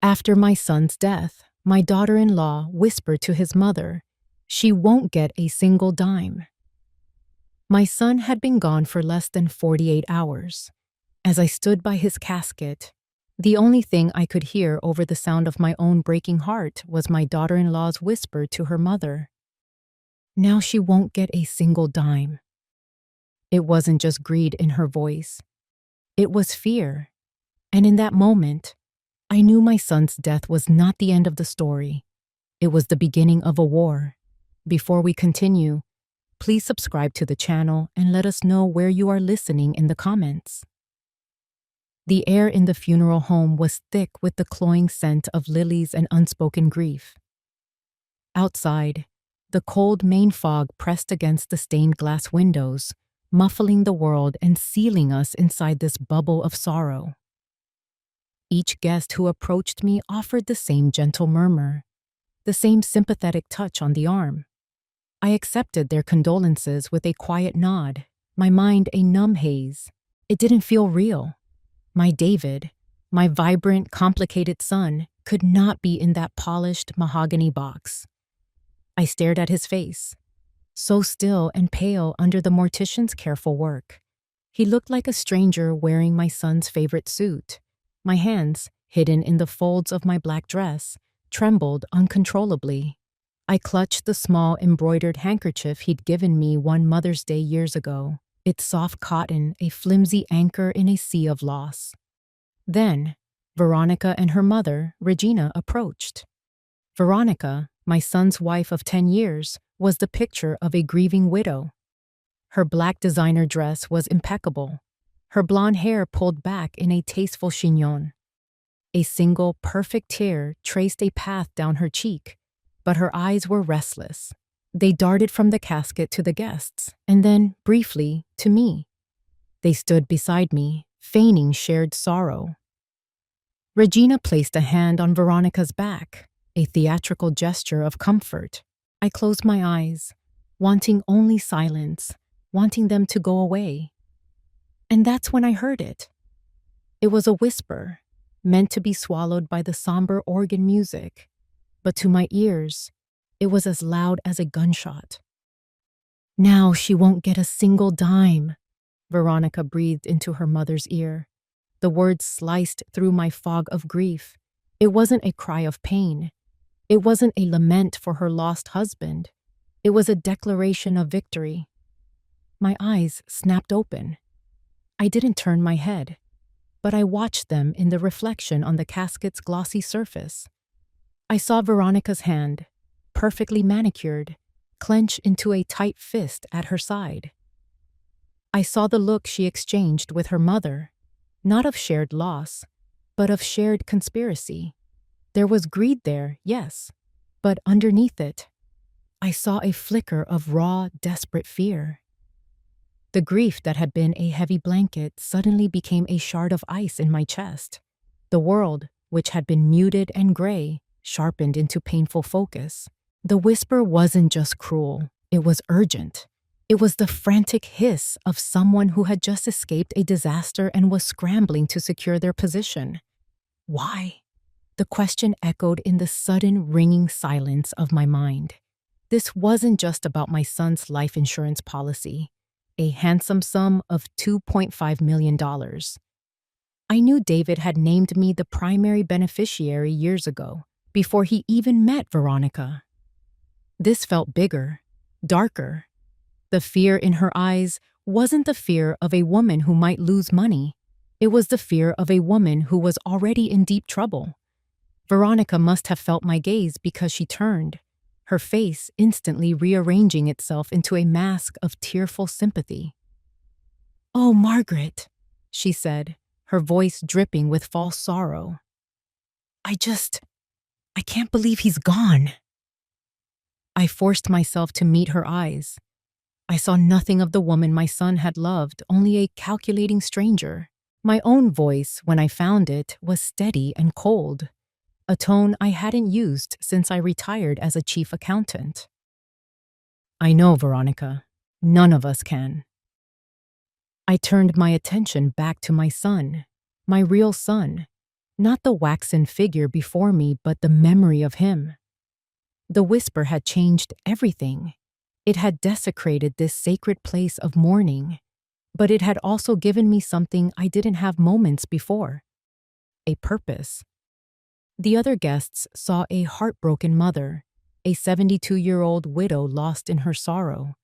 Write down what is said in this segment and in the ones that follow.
After my son's death, my daughter-in-law whispered to his mother, "She won't get a single dime." My son had been gone for less than 48 hours. As I stood by his casket, the only thing I could hear over the sound of my own breaking heart was my daughter-in-law's whisper to her mother, "Now she won't get a single dime." It wasn't just greed in her voice. It was fear. And in that moment, I knew my son's death was not the end of the story. It was the beginning of a war. Before we continue, please subscribe to the channel and let us know where you are listening in the comments. The air in the funeral home was thick with the cloying scent of lilies and unspoken grief. Outside, the cold Maine fog pressed against the stained glass windows, muffling the world and sealing us inside this bubble of sorrow. Each guest who approached me offered the same gentle murmur, the same sympathetic touch on the arm. I accepted their condolences with a quiet nod, my mind a numb haze. It didn't feel real. My David, my vibrant, complicated son, could not be in that polished mahogany box. I stared at his face, so still and pale under the mortician's careful work. He looked like a stranger wearing my son's favorite suit. My hands, hidden in the folds of my black dress, trembled uncontrollably. I clutched the small embroidered handkerchief he'd given me one Mother's Day years ago, its soft cotton a flimsy anchor in a sea of loss. Then, Veronica and her mother, Regina, approached. Veronica, my son's wife of 10 years, was the picture of a grieving widow. Her black designer dress was impeccable, her blonde hair pulled back in a tasteful chignon. A single, perfect tear traced a path down her cheek, but her eyes were restless. They darted from the casket to the guests, and then, briefly, to me. They stood beside me, feigning shared sorrow. Regina placed a hand on Veronica's back, a theatrical gesture of comfort. I closed my eyes, wanting only silence, wanting them to go away. And that's when I heard it. It was a whisper, meant to be swallowed by the somber organ music, but to my ears, it was as loud as a gunshot. "Now she won't get a single dime," Veronica breathed into her mother's ear. The words sliced through my fog of grief. It wasn't a cry of pain. It wasn't a lament for her lost husband. It was a declaration of victory. My eyes snapped open. I didn't turn my head, but I watched them in the reflection on the casket's glossy surface. I saw Veronica's hand, perfectly manicured, clench into a tight fist at her side. I saw the look she exchanged with her mother, not of shared loss, but of shared conspiracy. There was greed there, yes, but underneath it, I saw a flicker of raw, desperate fear. The grief that had been a heavy blanket suddenly became a shard of ice in my chest. The world, which had been muted and gray, sharpened into painful focus. The whisper wasn't just cruel, it was urgent. It was the frantic hiss of someone who had just escaped a disaster and was scrambling to secure their position. Why? The question echoed in the sudden ringing silence of my mind. This wasn't just about my son's life insurance policy, a handsome sum of $2.5 million. I knew David had named me the primary beneficiary years ago, before he even met Veronica. This felt bigger, darker. The fear in her eyes wasn't the fear of a woman who might lose money. It was the fear of a woman who was already in deep trouble. Veronica must have felt my gaze because she turned, her face instantly rearranging itself into a mask of tearful sympathy. "Oh, Margaret," she said, her voice dripping with false sorrow. I can't believe he's gone." I forced myself to meet her eyes. I saw nothing of the woman my son had loved, only a calculating stranger. My own voice, when I found it, was steady and cold, a tone I hadn't used since I retired as a chief accountant. "I know, Veronica. None of us can." I turned my attention back to my son, my real son, Not the waxen figure before me, but the memory of him. The whisper had changed everything. It had desecrated this sacred place of mourning, but it had also given me something I didn't have moments before: a purpose. The other guests saw a heartbroken mother, a 72-year-old widow lost in her sorrow.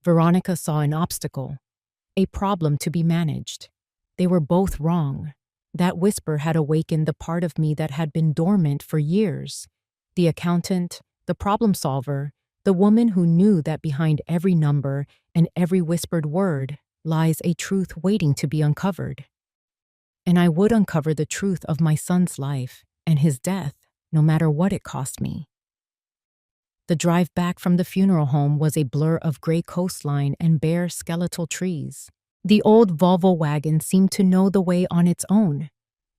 Veronica saw an obstacle, a problem to be managed. They were both wrong. That whisper had awakened the part of me that had been dormant for years. The accountant, the problem solver, the woman who knew that behind every number and every whispered word lies a truth waiting to be uncovered. And I would uncover the truth of my son's life and his death, no matter what it cost me. The drive back from the funeral home was a blur of gray coastline and bare skeletal trees. The old Volvo wagon seemed to know the way on its own,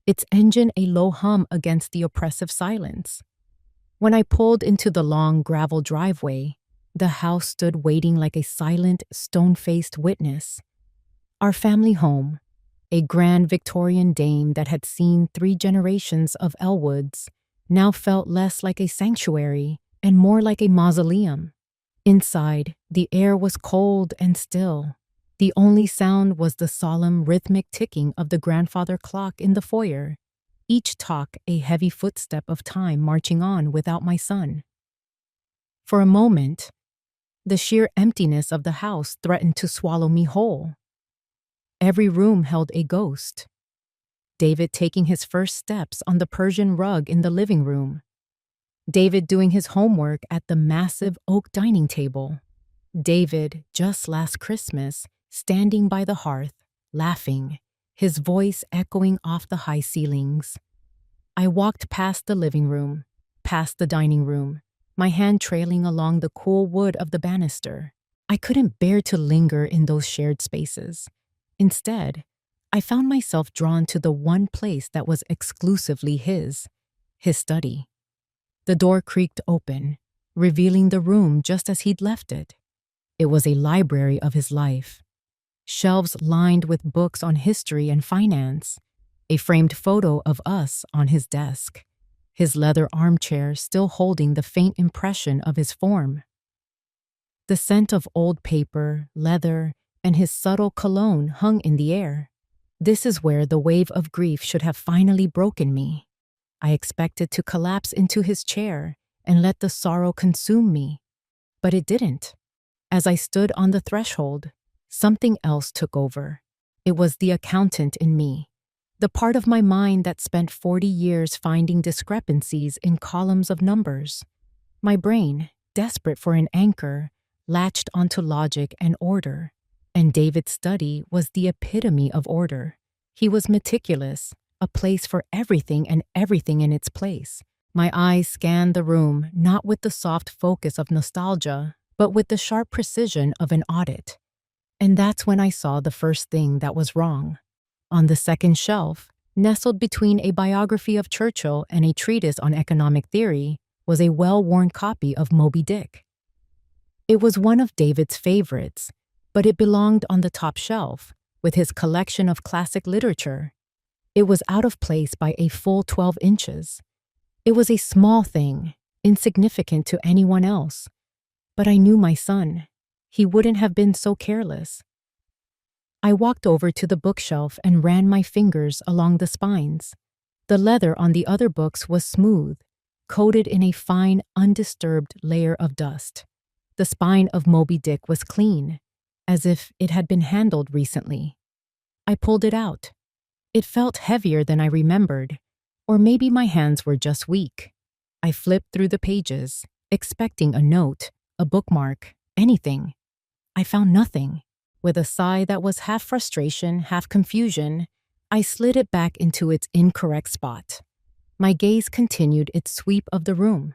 its engine a low hum against the oppressive silence. When I pulled into the long gravel driveway, the house stood waiting like a silent, stone-faced witness. Our family home, a grand Victorian dame that had seen 3 generations of Elwoods, now felt less like a sanctuary and more like a mausoleum. Inside, the air was cold and still. The only sound was the solemn, rhythmic ticking of the grandfather clock in the foyer, each tock a heavy footstep of time marching on without my son. For a moment, the sheer emptiness of the house threatened to swallow me whole. Every room held a ghost. David taking his first steps on the Persian rug in the living room. David doing his homework at the massive oak dining table. David, just last Christmas, standing by the hearth, laughing, his voice echoing off the high ceilings. I walked past the living room, past the dining room, my hand trailing along the cool wood of the banister. I couldn't bear to linger in those shared spaces. Instead, I found myself drawn to the one place that was exclusively his study. The door creaked open, revealing the room just as he'd left it. It was a library of his life. Shelves lined with books on history and finance, a framed photo of us on his desk, his leather armchair still holding the faint impression of his form. The scent of old paper, leather, and his subtle cologne hung in the air. This is where the wave of grief should have finally broken me. I expected to collapse into his chair and let the sorrow consume me, but it didn't. As I stood on the threshold, something else took over. It was the accountant in me, the part of my mind that spent 40 years finding discrepancies in columns of numbers. My brain, desperate for an anchor, latched onto logic and order. And David's study was the epitome of order. He was meticulous, a place for everything and everything in its place. My eyes scanned the room not with the soft focus of nostalgia, but with the sharp precision of an audit. And that's when I saw the first thing that was wrong. On the second shelf, nestled between a biography of Churchill and a treatise on economic theory, was a well-worn copy of Moby Dick. It was one of David's favorites, but it belonged on the top shelf, with his collection of classic literature. It was out of place by a full 12 inches. It was a small thing, insignificant to anyone else. But I knew my son. He wouldn't have been so careless. I walked over to the bookshelf and ran my fingers along the spines. The leather on the other books was smooth, coated in a fine, undisturbed layer of dust. The spine of Moby Dick was clean, as if it had been handled recently. I pulled it out. It felt heavier than I remembered, or maybe my hands were just weak. I flipped through the pages, expecting a note, a bookmark, anything. I found nothing. With a sigh that was half frustration, half confusion, I slid it back into its incorrect spot. My gaze continued its sweep of the room.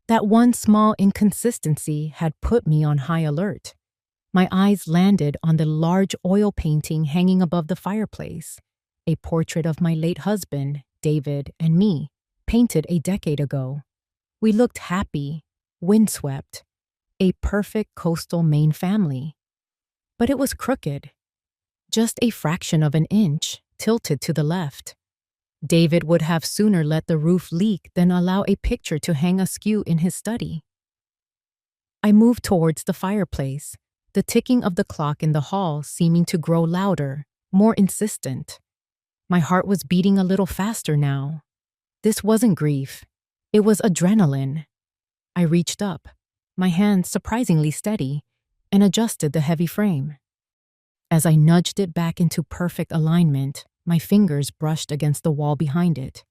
That one small inconsistency had put me on high alert. My eyes landed on the large oil painting hanging above the fireplace, a portrait of my late husband, David, and me, painted a decade ago. We looked happy, windswept, a perfect coastal Maine family. But it was crooked, just a fraction of an inch tilted to the left. David would have sooner let the roof leak than allow a picture to hang askew in his study. I moved towards the fireplace, the ticking of the clock in the hall seeming to grow louder, more insistent. My heart was beating a little faster now. This wasn't grief. It was adrenaline. I reached up, my hand surprisingly steady, and adjusted the heavy frame. As I nudged it back into perfect alignment, my fingers brushed against the wall behind it.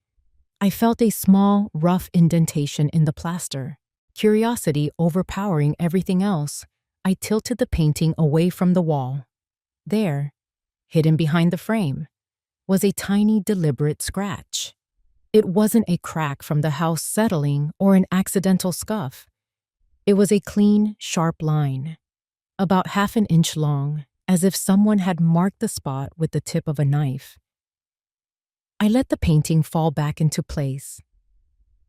I felt a small, rough indentation in the plaster. Curiosity overpowering everything else, I tilted the painting away from the wall. There, hidden behind the frame, was a tiny, deliberate scratch. It wasn't a crack from the house settling or an accidental scuff. It was a clean, sharp line, about half an inch long, as if someone had marked the spot with the tip of a knife. I let the painting fall back into place.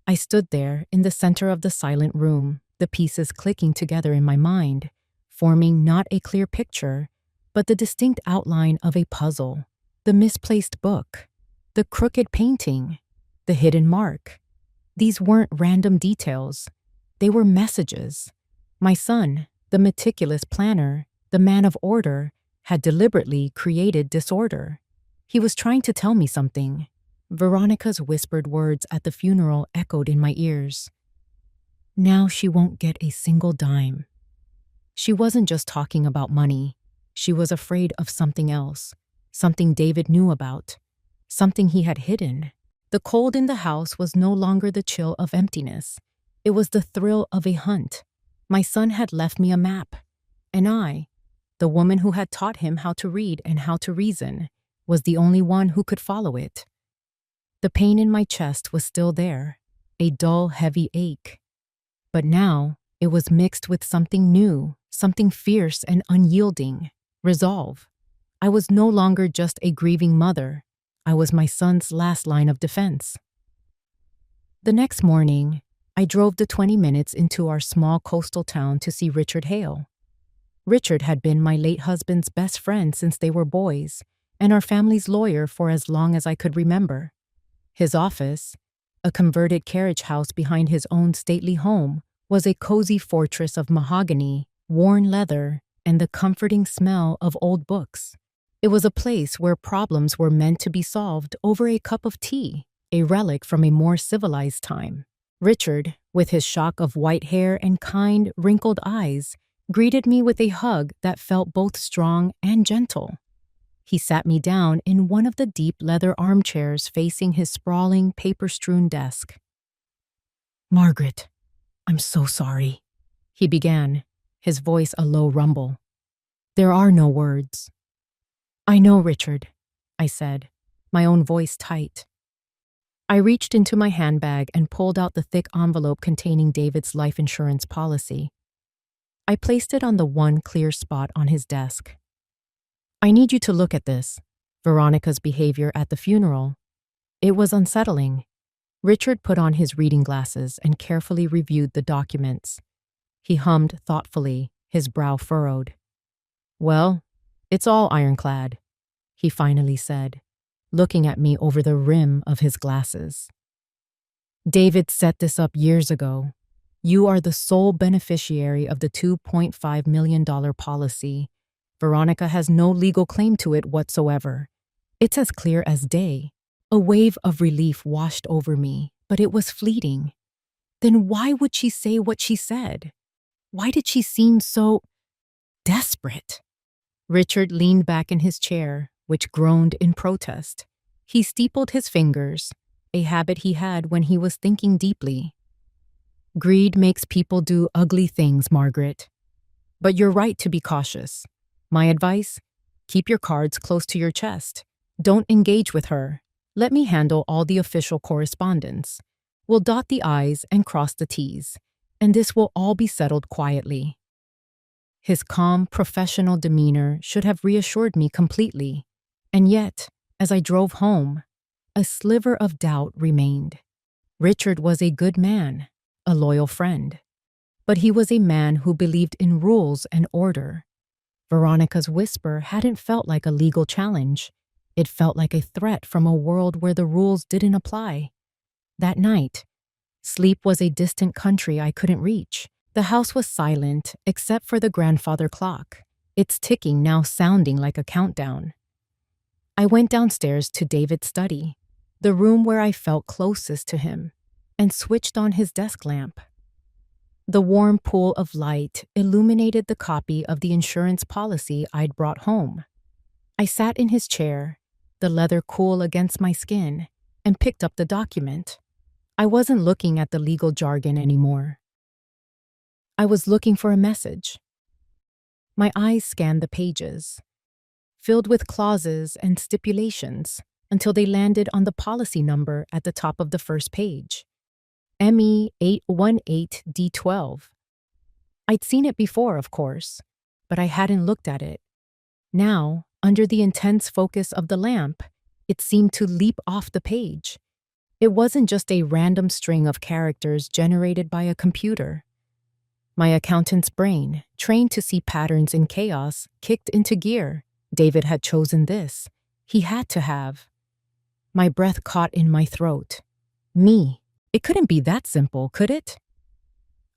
I stood there in the center of the silent room, the pieces clicking together in my mind, forming not a clear picture, but the distinct outline of a puzzle. The misplaced book, the crooked painting, the hidden mark. These weren't random details. They were messages. My son, the meticulous planner, the man of order, had deliberately created disorder. He was trying to tell me something. Veronica's whispered words at the funeral echoed in my ears. Now she won't get a single dime. She wasn't just talking about money. She was afraid of something else, something David knew about, something he had hidden. The cold in the house was no longer the chill of emptiness. It was the thrill of a hunt. My son had left me a map, and I, the woman who had taught him how to read and how to reason, was the only one who could follow it. The pain in my chest was still there, a dull, heavy ache. But now it was mixed with something new, something fierce and unyielding, resolve. I was no longer just a grieving mother. I was my son's last line of defense. The next morning, I drove the 20 minutes into our small coastal town to see Richard Hale. Richard had been my late husband's best friend since they were boys, and our family's lawyer for as long as I could remember. His office, a converted carriage house behind his own stately home, was a cozy fortress of mahogany, worn leather, and the comforting smell of old books. It was a place where problems were meant to be solved over a cup of tea, a relic from a more civilized time. Richard, with his shock of white hair and kind, wrinkled eyes, greeted me with a hug that felt both strong and gentle. He sat me down in one of the deep leather armchairs facing his sprawling, paper-strewn desk. "Margaret, I'm so sorry," he began, his voice a low rumble. "There are no words." "I know, Richard," I said, my own voice tight. I reached into my handbag and pulled out the thick envelope containing David's life insurance policy. I placed it on the one clear spot on his desk. "I need you to look at this." Veronica's behavior at the funeral. It was unsettling. Richard put on his reading glasses and carefully reviewed the documents. He hummed thoughtfully, his brow furrowed. "Well, it's all ironclad," he finally said, looking at me over the rim of his glasses. "David set this up years ago. You are the sole beneficiary of the $2.5 million policy. Veronica has no legal claim to it whatsoever. It's as clear as day." A wave of relief washed over me, but it was fleeting. Then why would she say what she said? Why did she seem so desperate? Richard leaned back in his chair, which groaned in protest. He steepled his fingers, a habit he had when he was thinking deeply. "Greed makes people do ugly things, Margaret. But you're right to be cautious. My advice? Keep your cards close to your chest. Don't engage with her. Let me handle all the official correspondence. We'll dot the I's and cross the T's, and this will all be settled quietly." His calm, professional demeanor should have reassured me completely. And yet, as I drove home, a sliver of doubt remained. Richard was a good man, a loyal friend. But he was a man who believed in rules and order. Veronica's whisper hadn't felt like a legal challenge. It felt like a threat from a world where the rules didn't apply. That night, sleep was a distant country I couldn't reach. The house was silent except for the grandfather clock, its ticking now sounding like a countdown. I went downstairs to David's study, the room where I felt closest to him, and switched on his desk lamp. The warm pool of light illuminated the copy of the insurance policy I'd brought home. I sat in his chair, the leather cool against my skin, and picked up the document. I wasn't looking at the legal jargon anymore. I was looking for a message. My eyes scanned the pages, filled with clauses and stipulations, until they landed on the policy number at the top of the first page. ME818D12. I'd seen it before, of course, but I hadn't looked at it. Now, under the intense focus of the lamp, it seemed to leap off the page. It wasn't just a random string of characters generated by a computer. My accountant's brain, trained to see patterns in chaos, kicked into gear. David had chosen this. He had to have. My breath caught in my throat. Me. It couldn't be that simple, could it?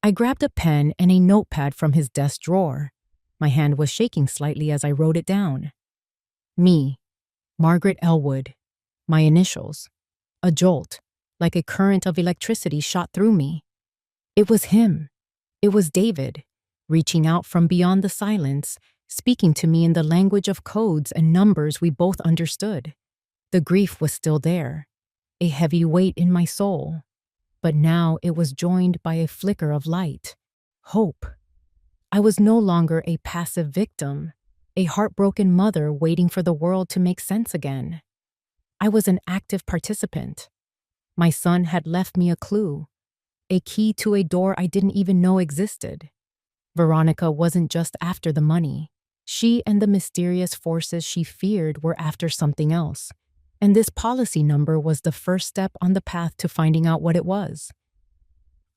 I grabbed a pen and a notepad from his desk drawer. My hand was shaking slightly as I wrote it down. Me. Margaret Elwood. My initials. A jolt, like a current of electricity shot through me. It was him. It was David, reaching out from beyond the silence, speaking to me in the language of codes and numbers we both understood. The grief was still there, a heavy weight in my soul, but now it was joined by a flicker of light, hope. I was no longer a passive victim, a heartbroken mother waiting for the world to make sense again. I was an active participant. My son had left me a clue, a key to a door I didn't even know existed. Veronica wasn't just after the money. She and the mysterious forces she feared were after something else. And this policy number was the first step on the path to finding out what it was.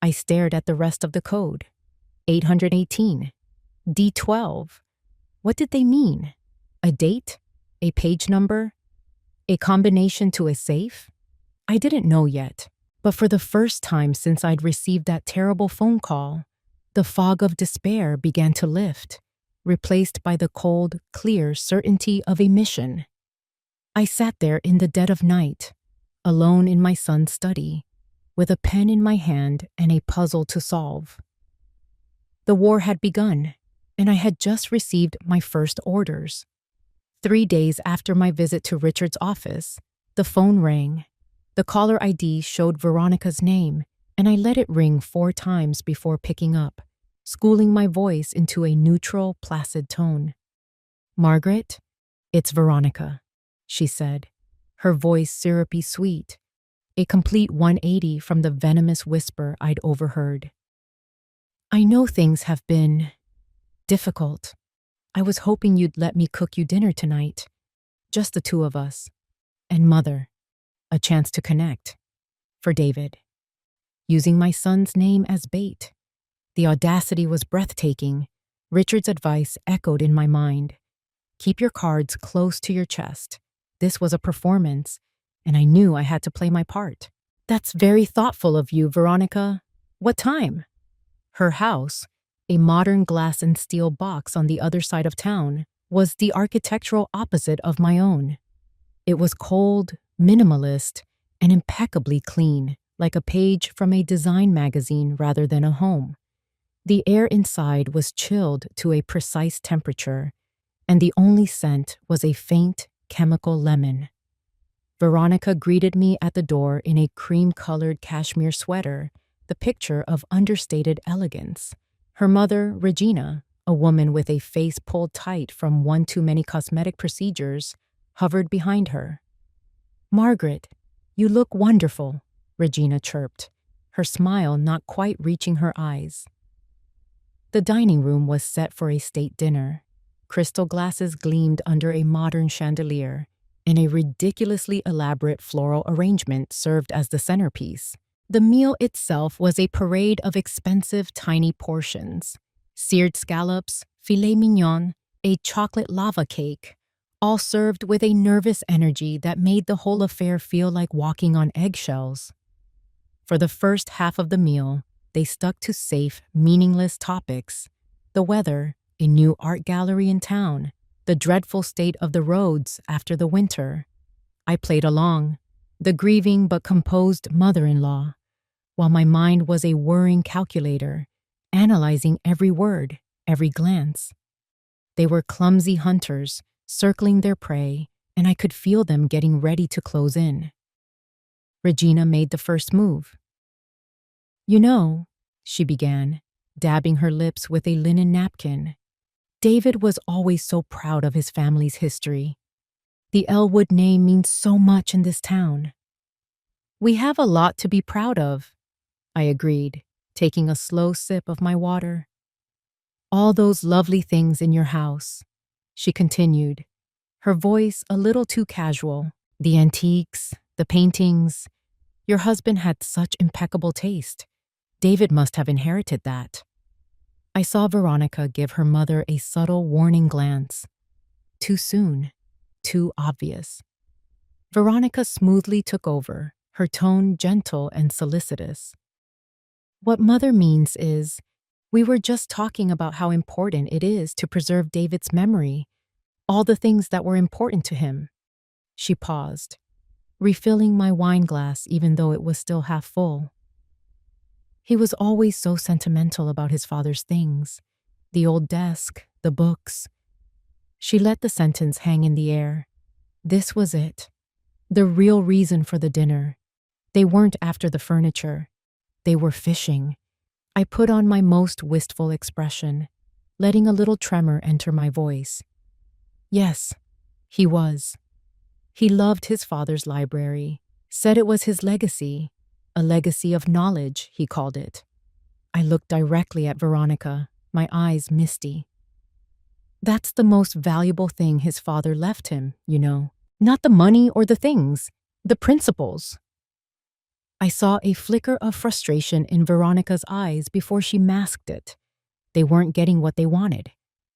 I stared at the rest of the code. 818. D12. What did they mean? A date? A page number? A combination to a safe? I didn't know yet, but for the first time since I'd received that terrible phone call, the fog of despair began to lift, replaced by the cold, clear certainty of a mission. I sat there in the dead of night, alone in my son's study, with a pen in my hand and a puzzle to solve. The war had begun, and I had just received my first orders. 3 days after my visit to Richard's office, the phone rang. The caller ID showed Veronica's name, and I let it ring 4 times before picking up, schooling my voice into a neutral, placid tone. "Margaret, it's Veronica," she said, her voice syrupy sweet, a complete 180 from the venomous whisper I'd overheard. "I know things have been difficult. I was hoping you'd let me cook you dinner tonight, just the 2 of us, and Mother, a chance to connect, for David." Using my son's name as bait. The audacity was breathtaking. Richard's advice echoed in my mind. Keep your cards close to your chest. This was a performance, and I knew I had to play my part. "That's very thoughtful of you, Veronica. What time?" Her house, a modern glass and steel box on the other side of town, was the architectural opposite of my own. It was cold, minimalist, and impeccably clean, like a page from a design magazine rather than a home. The air inside was chilled to a precise temperature, and the only scent was a faint, chemical lemon. Veronica greeted me at the door in a cream-colored cashmere sweater, the picture of understated elegance. Her mother, Regina, a woman with a face pulled tight from one too many cosmetic procedures, hovered behind her. "Margaret, you look wonderful," Regina chirped, her smile not quite reaching her eyes. The dining room was set for a state dinner. Crystal glasses gleamed under a modern chandelier, and a ridiculously elaborate floral arrangement served as the centerpiece. The meal itself was a parade of expensive tiny portions: seared scallops, filet mignon, a chocolate lava cake, all served with a nervous energy that made the whole affair feel like walking on eggshells. For the first half of the meal, they stuck to safe, meaningless topics: the weather, a new art gallery in town, the dreadful state of the roads after the winter. I played along, the grieving but composed mother-in-law, while my mind was a whirring calculator, analyzing every word, every glance. They were clumsy hunters, circling their prey, and I could feel them getting ready to close in. Regina made the first move. "You know," she began, dabbing her lips with a linen napkin, "David was always so proud of his family's history. The Elwood name means so much in this town." "We have a lot to be proud of," I agreed, taking a slow sip of my water. "All those lovely things in your house," she continued, her voice a little too casual. "The antiques, the paintings. Your husband had such impeccable taste. David must have inherited that." I saw Veronica give her mother a subtle warning glance. Too soon, too obvious. Veronica smoothly took over, her tone gentle and solicitous. "What Mother means is, we were just talking about how important it is to preserve David's memory, all the things that were important to him." She paused, refilling my wine glass even though it was still half full. "He was always so sentimental about his father's things, the old desk, the books." She let the sentence hang in the air. This was it, the real reason for the dinner. They weren't after the furniture. They were fishing. I put on my most wistful expression, letting a little tremor enter my voice. Yes, he was. He loved his father's library, said it was his legacy, a legacy of knowledge, he called it. I looked directly at Veronica, my eyes misty. "That's the most valuable thing his father left him, you know. Not the money or the things, the principles." I saw a flicker of frustration in Veronica's eyes before she masked it. They weren't getting what they wanted.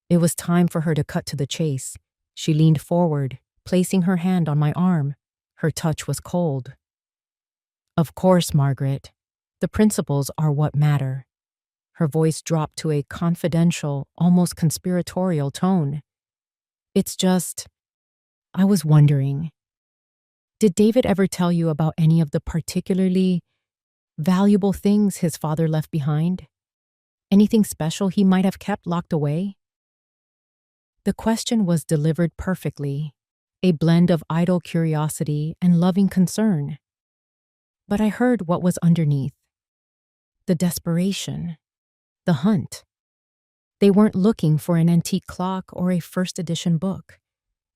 It was time for her to cut to the chase. She leaned forward, placing her hand on my arm. Her touch was cold. "Of course, Margaret. The principles are what matter." Her voice dropped to a confidential, almost conspiratorial tone. "It's just, I was wondering, did David ever tell you about any of the particularly valuable things his father left behind? Anything special he might have kept locked away?" The question was delivered perfectly, a blend of idle curiosity and loving concern. But I heard what was underneath. The desperation. The hunt. They weren't looking for an antique clock or a first edition book.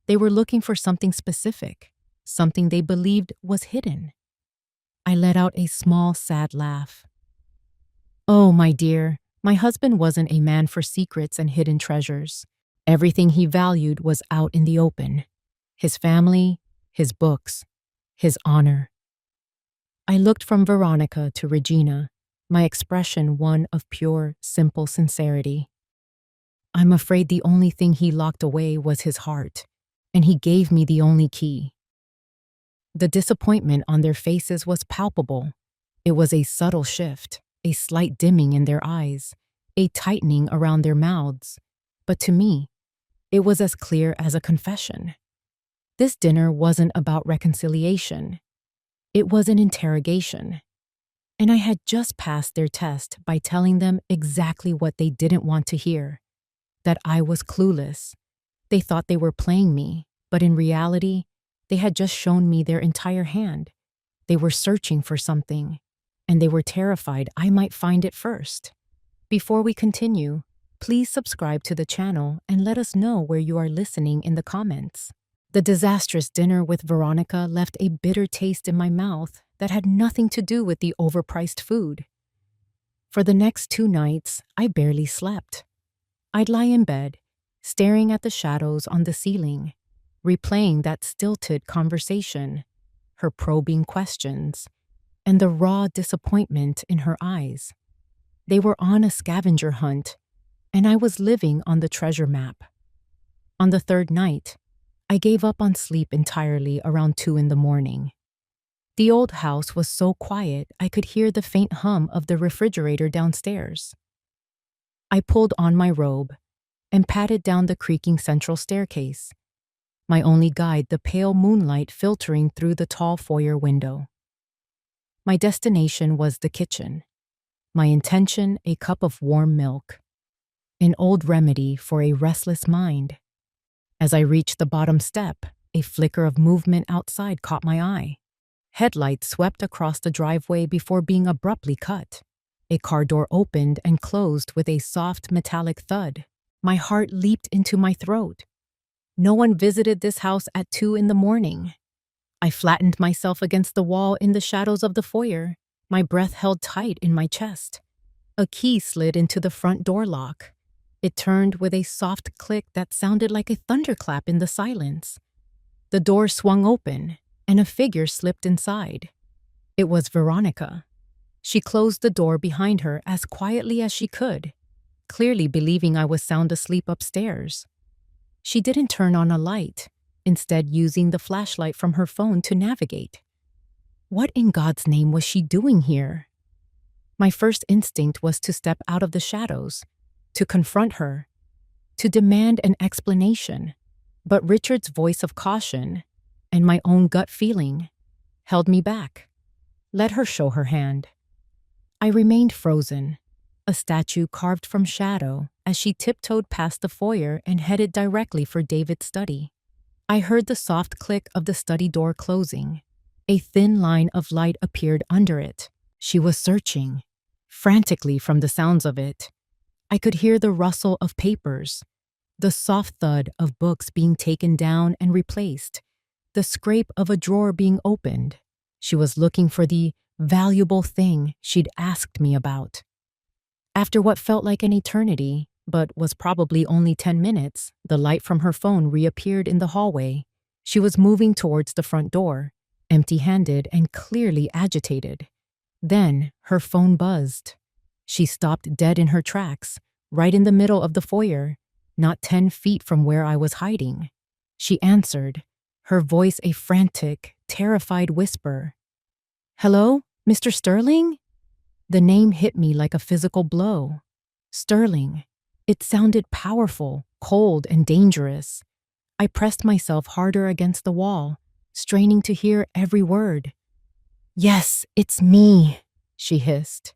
They were looking for something specific, something they believed was hidden. I let out a small, sad laugh. "Oh, my dear, my husband wasn't a man for secrets and hidden treasures. Everything he valued was out in the open. His family, his books, his honor." I looked from Veronica to Regina, my expression one of pure, simple sincerity. "I'm afraid the only thing he locked away was his heart, and he gave me the only key." The disappointment on their faces was palpable. It was a subtle shift, a slight dimming in their eyes, a tightening around their mouths. But to me, it was as clear as a confession. This dinner wasn't about reconciliation. It was an interrogation. And I had just passed their test by telling them exactly what they didn't want to hear, that I was clueless. They thought they were playing me, but in reality, they had just shown me their entire hand. They were searching for something, and they were terrified I might find it first. Before we continue, please subscribe to the channel and let us know where you are listening in the comments. The disastrous dinner with Veronica left a bitter taste in my mouth that had nothing to do with the overpriced food. For the next 2 nights, I barely slept. I'd lie in bed, staring at the shadows on the ceiling, replaying that stilted conversation, her probing questions, and the raw disappointment in her eyes. They were on a scavenger hunt, and I was living on the treasure map. On the 3rd night, I gave up on sleep entirely around 2 in the morning. The old house was so quiet I could hear the faint hum of the refrigerator downstairs. I pulled on my robe and padded down the creaking central staircase, my only guide the pale moonlight filtering through the tall foyer window. My destination was the kitchen. My intention, a cup of warm milk. An old remedy for a restless mind. As I reached the bottom step, a flicker of movement outside caught my eye. Headlights swept across the driveway before being abruptly cut. A car door opened and closed with a soft metallic thud. My heart leaped into my throat. No one visited this house at 2 in the morning. I flattened myself against the wall in the shadows of the foyer, my breath held tight in my chest. A key slid into the front door lock. It turned with a soft click that sounded like a thunderclap in the silence. The door swung open, and a figure slipped inside. It was Veronica. She closed the door behind her as quietly as she could, clearly believing I was sound asleep upstairs. She didn't turn on a light, instead using the flashlight from her phone to navigate. What in God's name was she doing here? My first instinct was to step out of the shadows, to confront her, to demand an explanation, but Richard's voice of caution and my own gut feeling held me back. Let her show her hand. I remained frozen, a statue carved from shadow, as she tiptoed past the foyer and headed directly for David's study. I heard the soft click of the study door closing. A thin line of light appeared under it. She was searching, frantically from the sounds of it. I could hear the rustle of papers, the soft thud of books being taken down and replaced, the scrape of a drawer being opened. She was looking for the valuable thing she'd asked me about. After what felt like an eternity, but was probably only 10 minutes, the light from her phone reappeared in the hallway. She was moving towards the front door, empty-handed and clearly agitated. Then her phone buzzed. She stopped dead in her tracks, right in the middle of the foyer, not 10 feet from where I was hiding. She answered, her voice a frantic, terrified whisper. "Hello, Mr. Sterling?" The name hit me like a physical blow. Sterling. It sounded powerful, cold, and dangerous. I pressed myself harder against the wall, straining to hear every word. "Yes, it's me," she hissed.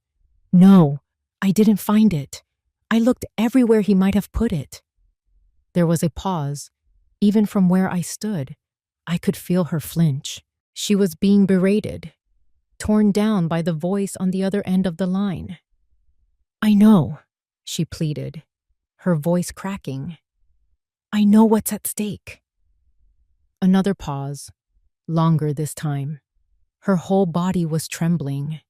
"No, I didn't find it. I looked everywhere he might have put it." There was a pause. Even from where I stood, I could feel her flinch. She was being berated, torn down by the voice on the other end of the line. "I know," she pleaded, her voice cracking. "I know what's at stake." Another pause, longer this time. Her whole body was trembling.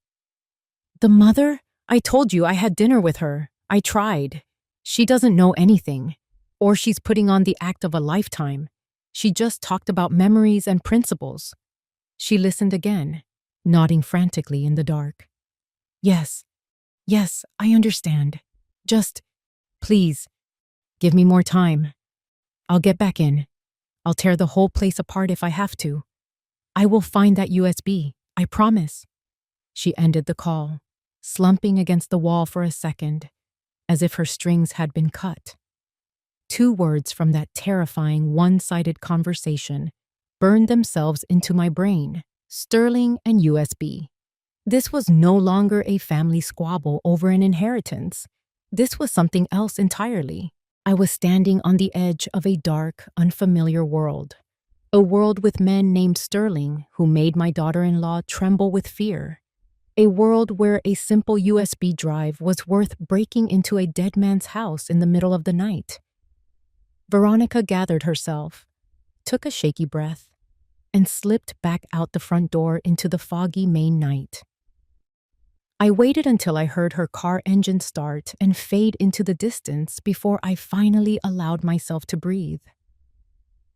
"The mother? I told you I had dinner with her. I tried. She doesn't know anything. Or she's putting on the act of a lifetime. She just talked about memories and principles." She listened again, nodding frantically in the dark. Yes, I understand. Just, please, give me more time. I'll get back in. I'll tear the whole place apart if I have to. I will find that USB, I promise." She ended the call, slumping against the wall for a second, as if her strings had been cut. 2 words from that terrifying one-sided conversation burned themselves into my brain: Sterling and USB. This was no longer a family squabble over an inheritance. This was something else entirely. I was standing on the edge of a dark, unfamiliar world. A world with men named Sterling who made my daughter-in-law tremble with fear. A world where a simple USB drive was worth breaking into a dead man's house in the middle of the night. Veronica gathered herself, took a shaky breath, and slipped back out the front door into the foggy Maine night. I waited until I heard her car engine start and fade into the distance before I finally allowed myself to breathe.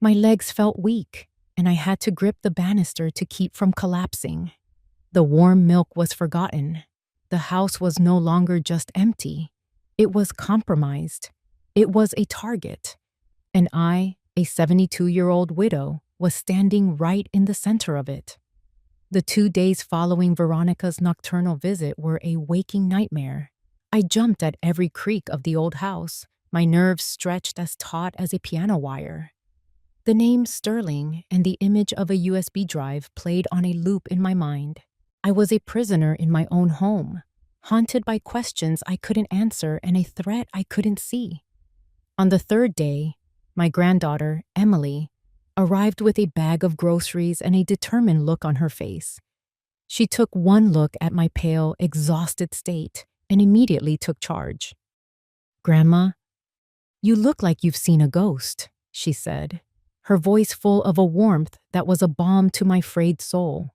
My legs felt weak, and I had to grip the banister to keep from collapsing. The warm milk was forgotten. The house was no longer just empty. It was compromised. It was a target. And I, A 72-year-old widow was standing right in the center of it. The 2 days following Veronica's nocturnal visit were a waking nightmare. I jumped at every creak of the old house, my nerves stretched as taut as a piano wire. The name Sterling and the image of a USB drive played on a loop in my mind. I was a prisoner in my own home, haunted by questions I couldn't answer and a threat I couldn't see. On the third day, my granddaughter, Emily, arrived with a bag of groceries and a determined look on her face. She took one look at my pale, exhausted state and immediately took charge. "Grandma, you look like you've seen a ghost," she said, her voice full of a warmth that was a balm to my frayed soul.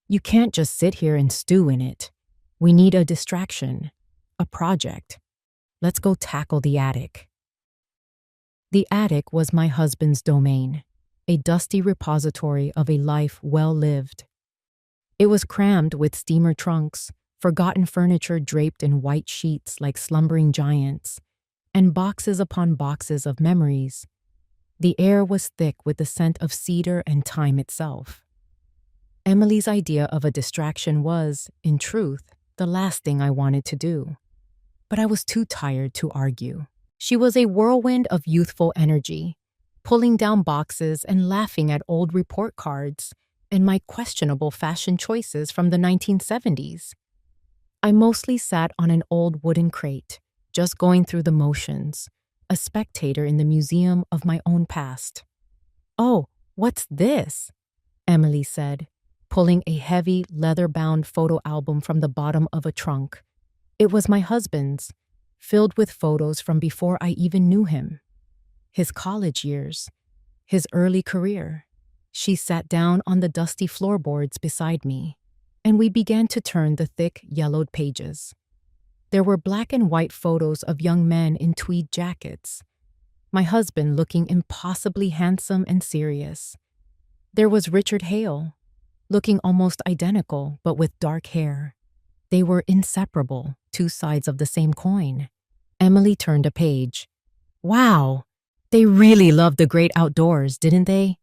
"You can't just sit here and stew in it. We need a distraction, a project. Let's go tackle the attic." The attic was my husband's domain, a dusty repository of a life well lived. It was crammed with steamer trunks, forgotten furniture draped in white sheets like slumbering giants, and boxes upon boxes of memories. The air was thick with the scent of cedar and time itself. Emily's idea of a distraction was, in truth, the last thing I wanted to do. But I was too tired to argue. She was a whirlwind of youthful energy, pulling down boxes and laughing at old report cards and my questionable fashion choices from the 1970s. I mostly sat on an old wooden crate, just going through the motions, a spectator in the museum of my own past. "Oh, what's this?" Emily said, pulling a heavy, leather-bound photo album from the bottom of a trunk. It was my husband's, filled with photos from before I even knew him. His college years, his early career. She sat down on the dusty floorboards beside me, and we began to turn the thick, yellowed pages. There were black and white photos of young men in tweed jackets, my husband looking impossibly handsome and serious. There was Richard Hale, looking almost identical but with dark hair. They were inseparable, two sides of the same coin. Emily turned a page. "Wow, they really loved the great outdoors, didn't they?"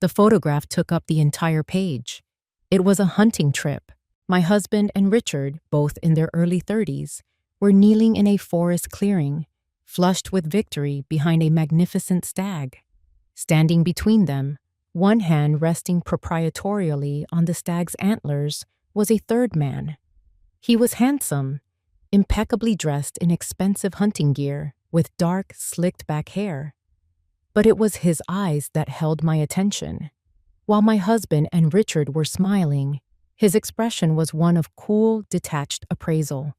The photograph took up the entire page. It was a hunting trip. My husband and Richard, both in their early 30s, were kneeling in a forest clearing, flushed with victory behind a magnificent stag. Standing between them, one hand resting proprietorially on the stag's antlers, was a third man. He was handsome, impeccably dressed in expensive hunting gear, with dark, slicked-back hair. But it was his eyes that held my attention. While my husband and Richard were smiling, his expression was one of cool, detached appraisal,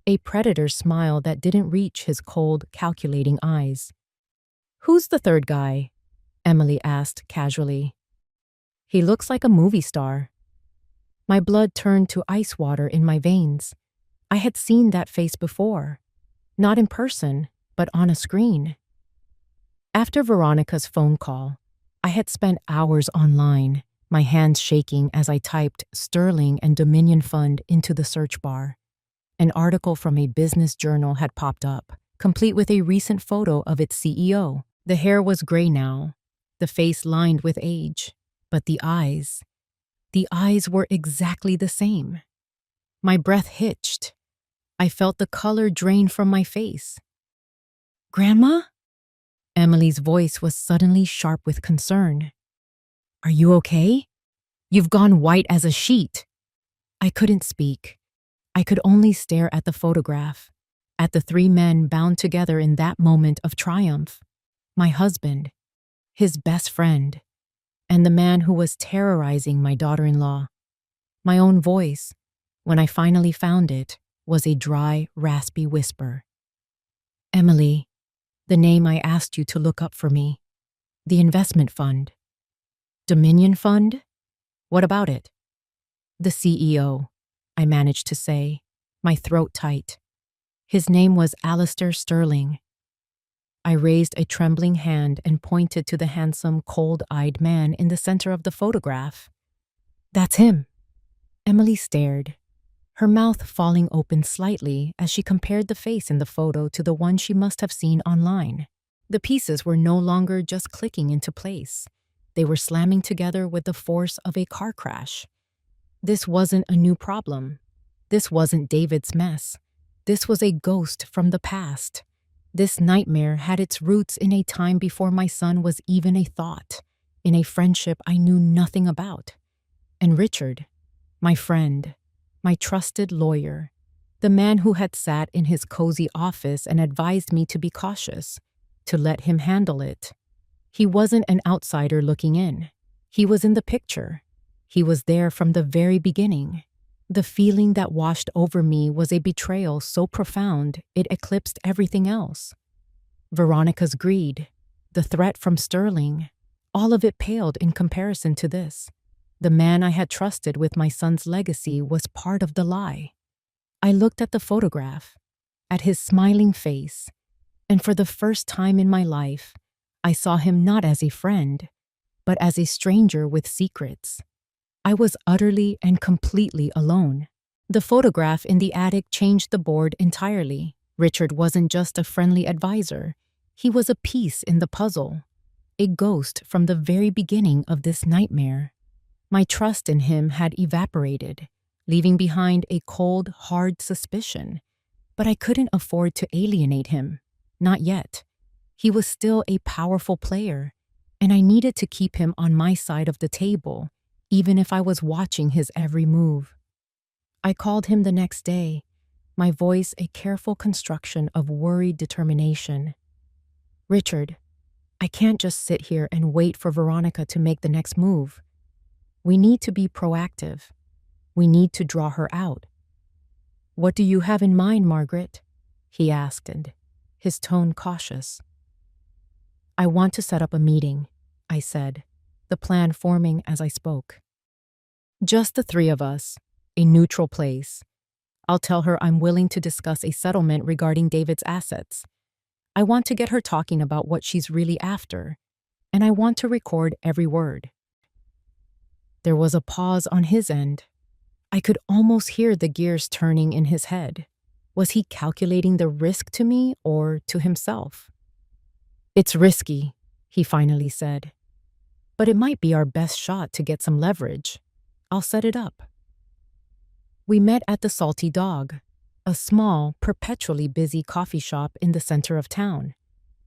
a predator's smile that didn't reach his cold, calculating eyes. "Who's the third guy?" Emily asked casually. "He looks like a movie star." My blood turned to ice water in my veins. I had seen that face before, not in person, but on a screen. After Veronica's phone call, I had spent hours online, my hands shaking as I typed Sterling and Dominion Fund into the search bar. An article from a business journal had popped up, complete with a recent photo of its CEO. The hair was gray now, the face lined with age, but the eyes were exactly the same. My breath hitched. I felt the color drain from my face. "Grandma?" Emily's voice was suddenly sharp with concern. "Are you okay? You've gone white as a sheet." I couldn't speak. I could only stare at the photograph, at the three men bound together in that moment of triumph. My husband, his best friend, and the man who was terrorizing my daughter-in-law. My own voice, when I finally found it, was a dry, raspy whisper. "Emily, the name I asked you to look up for me. The investment fund." "Dominion Fund? What about it?" "The CEO," I managed to say, my throat tight. His name was Alistair Sterling. I raised a trembling hand and pointed to the handsome, cold-eyed man in the center of the photograph. "That's him." Emily stared, her mouth falling open slightly as she compared the face in the photo to the one she must have seen online. The pieces were no longer just clicking into place. They were slamming together with the force of a car crash. This wasn't a new problem. This wasn't David's mess. This was a ghost from the past. This nightmare had its roots in a time before my son was even a thought, in a friendship I knew nothing about. And Richard, my friend, my trusted lawyer, the man who had sat in his cozy office and advised me to be cautious, to let him handle it. He wasn't an outsider looking in. He was in the picture. He was there from the very beginning. The feeling that washed over me was a betrayal so profound it eclipsed everything else. Veronica's greed, the threat from Sterling, all of it paled in comparison to this. The man I had trusted with my son's legacy was part of the lie. I looked at the photograph, at his smiling face, and for the first time in my life, I saw him not as a friend, but as a stranger with secrets. I was utterly and completely alone. The photograph in the attic changed the board entirely. Richard wasn't just a friendly advisor. He was a piece in the puzzle, a ghost from the very beginning of this nightmare. My trust in him had evaporated, leaving behind a cold, hard suspicion. But I couldn't afford to alienate him. Not yet. He was still a powerful player, and I needed to keep him on my side of the table, even if I was watching his every move. I called him the next day, my voice a careful construction of worried determination. Richard, I can't just sit here and wait for Veronica to make the next move. We need to be proactive. We need to draw her out. What do you have in mind, Margaret? He asked, and his tone cautious. I want to set up a meeting, I said, the plan forming as I spoke. Just the three of us, a neutral place. I'll tell her I'm willing to discuss a settlement regarding David's assets. I want to get her talking about what she's really after, and I want to record every word. There was a pause on his end. I could almost hear the gears turning in his head. Was he calculating the risk to me or to himself? It's risky, he finally said. But it might be our best shot to get some leverage. I'll set it up. We met at the Salty Dog, a small, perpetually busy coffee shop in the center of town.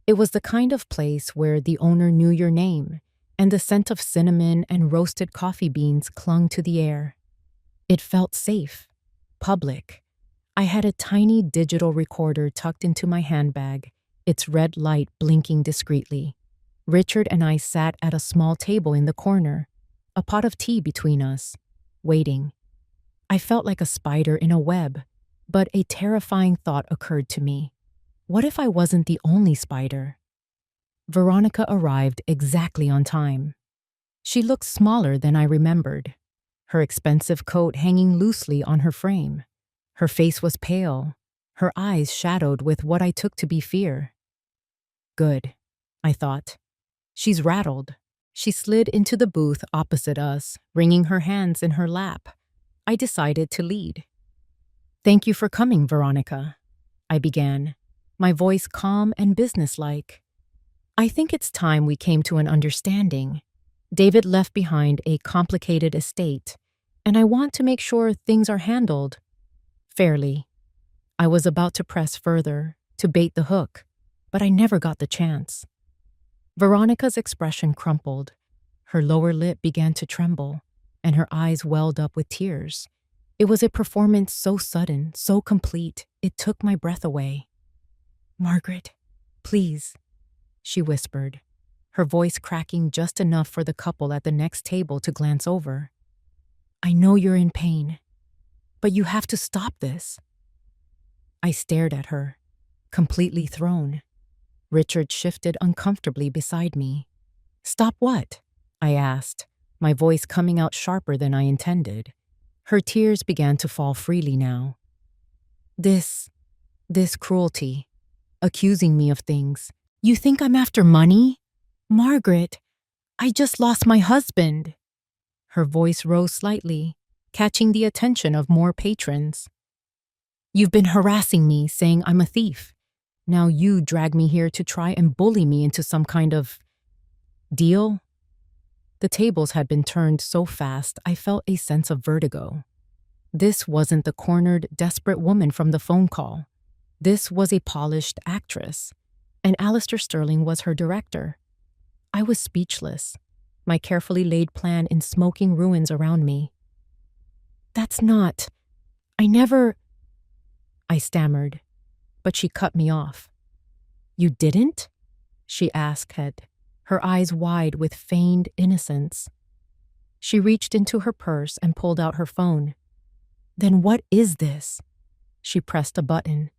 It was the kind of place where the owner knew your name, and the scent of cinnamon and roasted coffee beans clung to the air. It felt safe, public. I had a tiny digital recorder tucked into my handbag, its red light blinking discreetly. Richard and I sat at a small table in the corner, a pot of tea between us, waiting. I felt like a spider in a web, but a terrifying thought occurred to me. What if I wasn't the only spider? Veronica arrived exactly on time. She looked smaller than I remembered, her expensive coat hanging loosely on her frame. Her face was pale, her eyes shadowed with what I took to be fear. Good, I thought. She's rattled. She slid into the booth opposite us, wringing her hands in her lap. I decided to lead. Thank you for coming, Veronica, I began, my voice calm and businesslike. I think it's time we came to an understanding. David left behind a complicated estate, and I want to make sure things are handled fairly. I was about to press further, to bait the hook, but I never got the chance. Veronica's expression crumpled. Her lower lip began to tremble, and her eyes welled up with tears. It was a performance so sudden, so complete, it took my breath away. Margaret, please, she whispered, her voice cracking just enough for the couple at the next table to glance over. I know you're in pain, but you have to stop this. I stared at her, completely thrown. Richard shifted uncomfortably beside me. Stop what? I asked, my voice coming out sharper than I intended. Her tears began to fall freely now. This cruelty, accusing me of things. You think I'm after money? Margaret, I just lost my husband. Her voice rose slightly, catching the attention of more patrons. You've been harassing me, saying I'm a thief. Now you drag me here to try and bully me into some kind of deal? The tables had been turned so fast I felt a sense of vertigo. This wasn't the cornered, desperate woman from the phone call. This was a polished actress, and Alistair Sterling was her director. I was speechless, my carefully laid plan in smoking ruins around me. That's not. I never. I stammered, but she cut me off. You didn't? She asked, her eyes wide with feigned innocence. She reached into her purse and pulled out her phone. Then what is this? She pressed a button,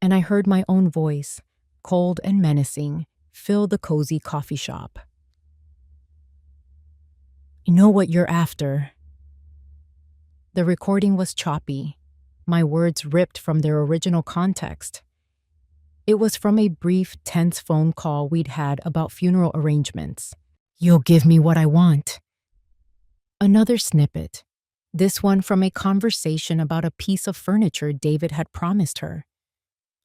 and I heard my own voice, cold and menacing, fill the cozy coffee shop. You know what you're after. The recording was choppy, my words ripped from their original context. It was from a brief, tense phone call we'd had about funeral arrangements. You'll give me what I want. Another snippet, this one from a conversation about a piece of furniture David had promised her.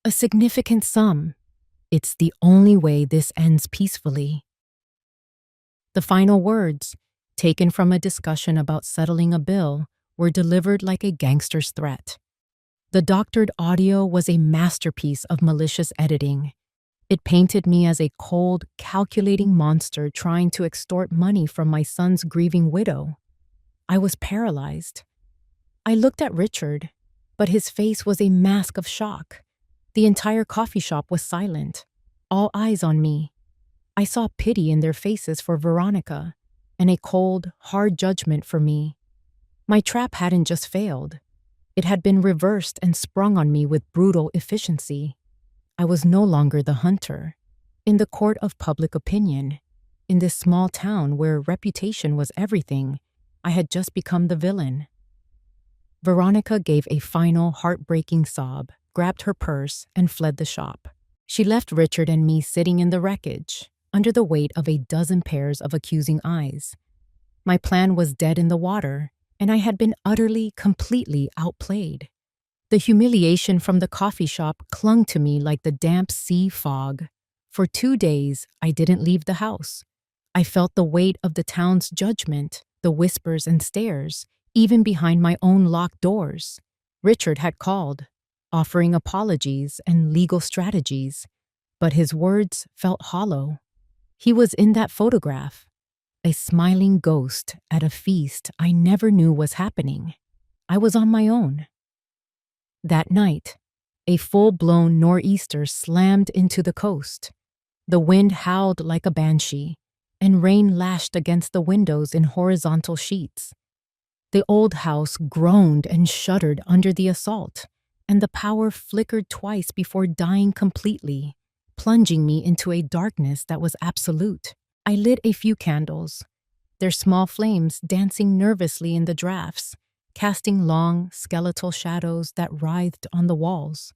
A significant sum. It's the only way this ends peacefully. The final words, taken from a discussion about settling a bill, were delivered like a gangster's threat. The doctored audio was a masterpiece of malicious editing. It painted me as a cold, calculating monster trying to extort money from my son's grieving widow. I was paralyzed. I looked at Richard, but his face was a mask of shock. The entire coffee shop was silent, all eyes on me. I saw pity in their faces for Veronica, and a cold, hard judgment for me. My trap hadn't just failed. It had been reversed and sprung on me with brutal efficiency. I was no longer the hunter. In the court of public opinion, in this small town where reputation was everything, I had just become the villain. Veronica gave a final, heartbreaking sob, grabbed her purse, and fled the shop. She left Richard and me sitting in the wreckage, under the weight of a dozen pairs of accusing eyes. My plan was dead in the water, and I had been utterly, completely outplayed. The humiliation from the coffee shop clung to me like the damp sea fog. For 2 days, I didn't leave the house. I felt the weight of the town's judgment, the whispers and stares, even behind my own locked doors. Richard had called, offering apologies and legal strategies, but his words felt hollow. He was in that photograph, a smiling ghost at a feast I never knew was happening. I was on my own. That night, a full-blown nor'easter slammed into the coast. The wind howled like a banshee, and rain lashed against the windows in horizontal sheets. The old house groaned and shuddered under the assault, and the power flickered twice before dying completely, plunging me into a darkness that was absolute. I lit a few candles, their small flames dancing nervously in the drafts, casting long, skeletal shadows that writhed on the walls.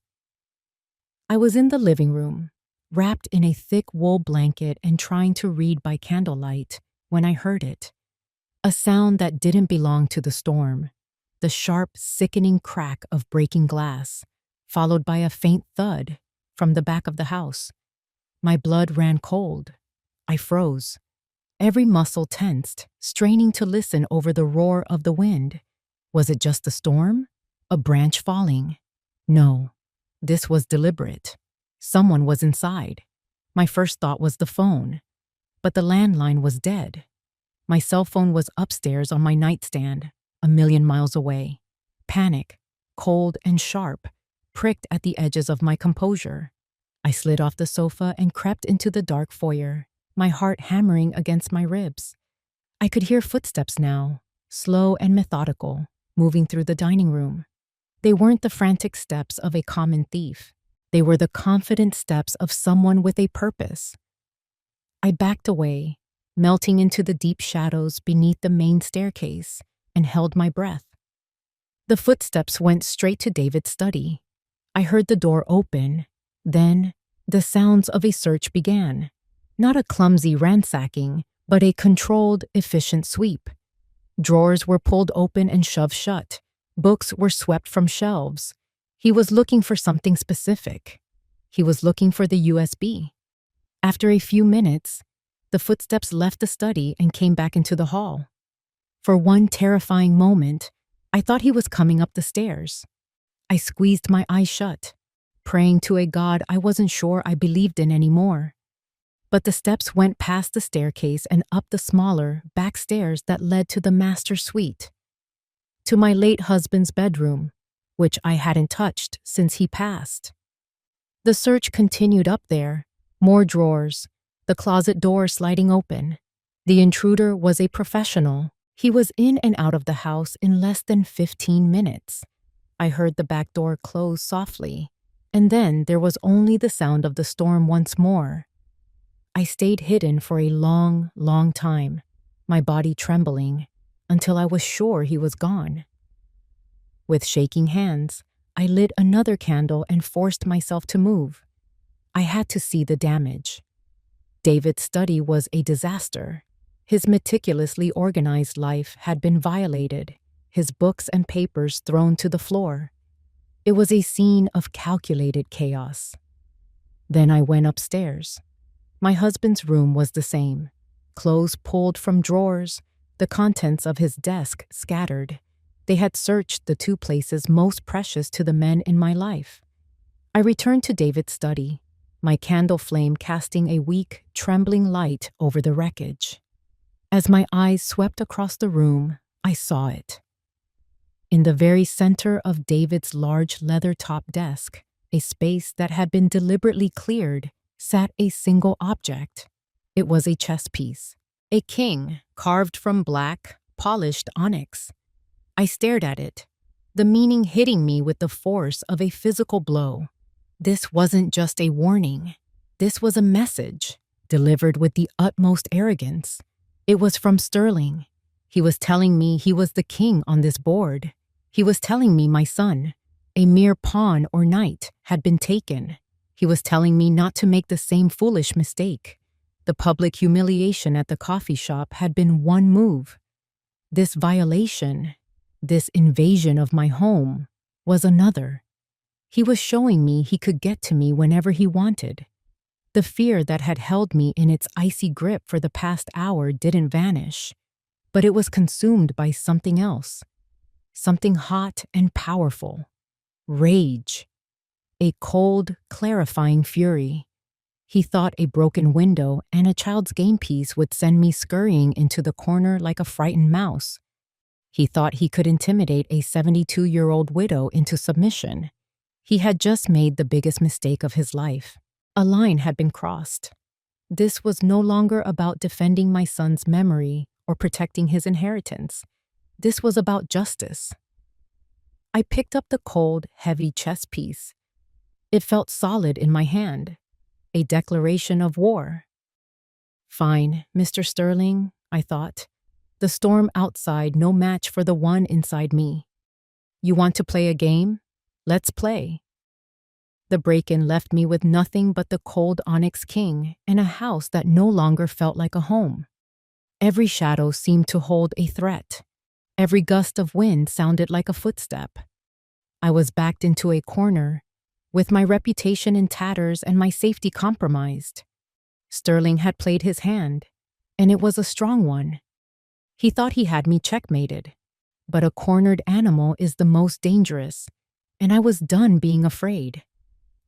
I was in the living room, wrapped in a thick wool blanket and trying to read by candlelight, when I heard it. A sound that didn't belong to the storm, the sharp, sickening crack of breaking glass, followed by a faint thud from the back of the house. My blood ran cold. I froze. Every muscle tensed, straining to listen over the roar of the wind. Was it just the storm? A branch falling? No, this was deliberate. Someone was inside. My first thought was the phone, but the landline was dead. My cell phone was upstairs on my nightstand, a million miles away. Panic, cold and sharp, pricked at the edges of my composure. I slid off the sofa and crept into the dark foyer, my heart hammering against my ribs. I could hear footsteps now, slow and methodical, moving through the dining room. They weren't the frantic steps of a common thief. They were the confident steps of someone with a purpose. I backed away, melting into the deep shadows beneath the main staircase, and held my breath. The footsteps went straight to David's study. I heard the door open. Then, the sounds of a search began. Not a clumsy ransacking, but a controlled, efficient sweep. Drawers were pulled open and shoved shut. Books were swept from shelves. He was looking for something specific. He was looking for the USB. After a few minutes, the footsteps left the study and came back into the hall. For one terrifying moment, I thought he was coming up the stairs. I squeezed my eyes shut, praying to a God I wasn't sure I believed in anymore. But the steps went past the staircase and up the smaller, back stairs that led to the master suite, to my late husband's bedroom, which I hadn't touched since he passed. The search continued up there, more drawers, the closet door sliding open. The intruder was a professional. He was in and out of the house in less than 15 minutes. I heard the back door close softly, and then there was only the sound of the storm once more. I stayed hidden for a long, long time, my body trembling, until I was sure he was gone. With shaking hands, I lit another candle and forced myself to move. I had to see the damage. David's study was a disaster. His meticulously organized life had been violated, his books and papers thrown to the floor. It was a scene of calculated chaos. Then I went upstairs. My husband's room was the same. Clothes pulled from drawers, the contents of his desk scattered. They had searched the two places most precious to the men in my life. I returned to David's study, my candle flame casting a weak, trembling light over the wreckage. As my eyes swept across the room, I saw it. In the very center of David's large leather-top desk, a space that had been deliberately cleared, sat a single object. It was a chess piece, a king carved from black, polished onyx. I stared at it, the meaning hitting me with the force of a physical blow. This wasn't just a warning. This was a message, delivered with the utmost arrogance. It was from Sterling. He was telling me he was the king on this board. He was telling me my son, a mere pawn or knight, had been taken. He was telling me not to make the same foolish mistake. The public humiliation at the coffee shop had been one move. This violation, this invasion of my home, was another. He was showing me he could get to me whenever he wanted. The fear that had held me in its icy grip for the past hour didn't vanish, but it was consumed by something else, something hot and powerful. Rage. A cold, clarifying fury. He thought a broken window and a child's game piece would send me scurrying into the corner like a frightened mouse. He thought he could intimidate a 72-year-old widow into submission. He had just made the biggest mistake of his life. A line had been crossed. This was no longer about defending my son's memory or protecting his inheritance. This was about justice. I picked up the cold, heavy chess piece. It felt solid in my hand, a declaration of war. Fine, Mr. Sterling, I thought. The storm outside no match for the one inside me. You want to play a game? Let's play. The break-in left me with nothing but the cold onyx king and a house that no longer felt like a home. Every shadow seemed to hold a threat. Every gust of wind sounded like a footstep. I was backed into a corner, with my reputation in tatters and my safety compromised. Sterling had played his hand, and it was a strong one. He thought he had me checkmated, but a cornered animal is the most dangerous, and I was done being afraid.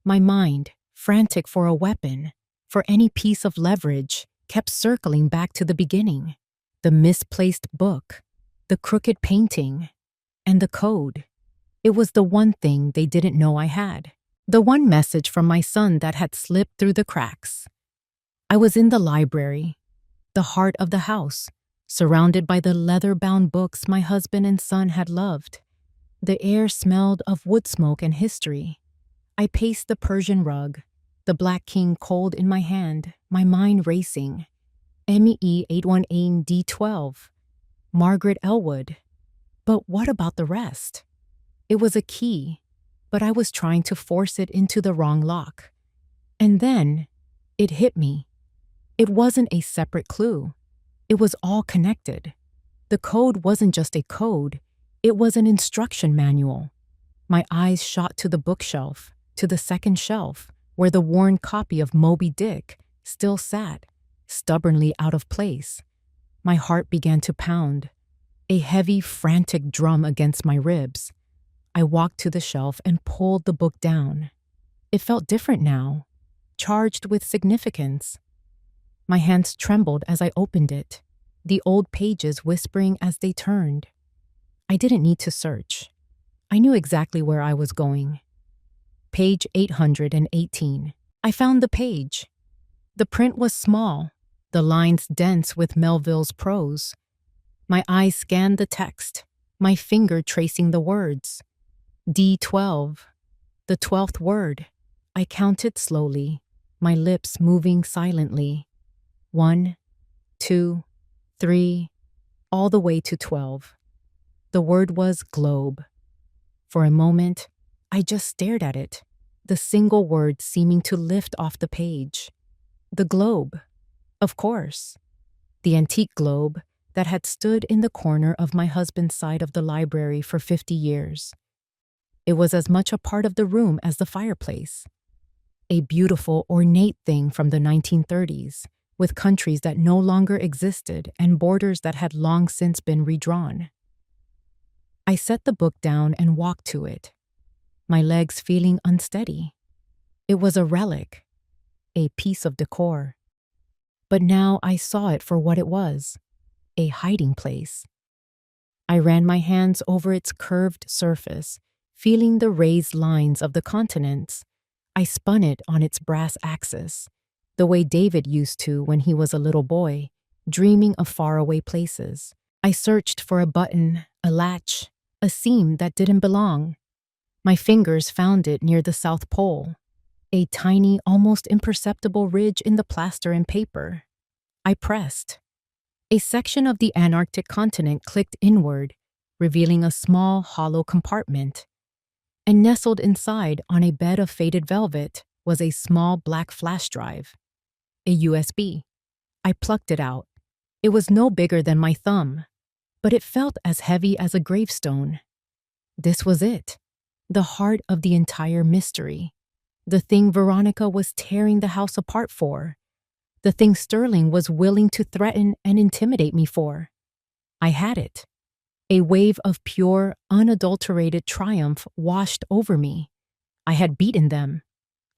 My mind, frantic for a weapon, for any piece of leverage, kept circling back to the beginning. The misplaced book, the crooked painting, and the code. It was the one thing they didn't know I had. The one message from my son that had slipped through the cracks. I was in the library, the heart of the house, surrounded by the leather-bound books my husband and son had loved. The air smelled of wood smoke and history. I paced the Persian rug, the Black King cold in my hand, my mind racing. MEE 818D12. Margaret Elwood. But what about the rest? It was a key, but I was trying to force it into the wrong lock. And then, it hit me. It wasn't a separate clue. It was all connected. The code wasn't just a code, it was an instruction manual. My eyes shot to the bookshelf, to the second shelf, where the worn copy of Moby Dick still sat, stubbornly out of place. My heart began to pound, a heavy, frantic drum against my ribs. I walked to the shelf and pulled the book down. It felt different now, charged with significance. My hands trembled as I opened it, the old pages whispering as they turned. I didn't need to search. I knew exactly where I was going. Page 818. I found the page. The print was small, the lines dense with Melville's prose. My eyes scanned the text, my finger tracing the words. D12, the 12th word. I counted slowly, my lips moving silently. 1, 2, 3, all the way to 12. The word was globe. For a moment, I just stared at it, the single word seeming to lift off the page. The globe. Of course. The antique globe that had stood in the corner of my husband's side of the library for 50 years. It was as much a part of the room as the fireplace. A beautiful, ornate thing from the 1930s, with countries that no longer existed and borders that had long since been redrawn. I set the book down and walked to it, my legs feeling unsteady. It was a relic, a piece of decor. But now I saw it for what it was, a hiding place. I ran my hands over its curved surface, feeling the raised lines of the continents. I spun it on its brass axis, the way David used to when he was a little boy, dreaming of faraway places. I searched for a button, a latch, a seam that didn't belong. My fingers found it near the South Pole, a tiny, almost imperceptible ridge in the plaster and paper. I pressed. A section of the Antarctic continent clicked inward, revealing a small, hollow compartment. And nestled inside on a bed of faded velvet was a small black flash drive, a USB. I plucked it out. It was no bigger than my thumb, but it felt as heavy as a gravestone. This was it, the heart of the entire mystery, the thing Veronica was tearing the house apart for, the thing Sterling was willing to threaten and intimidate me for. I had it. A wave of pure, unadulterated triumph washed over me. I had beaten them.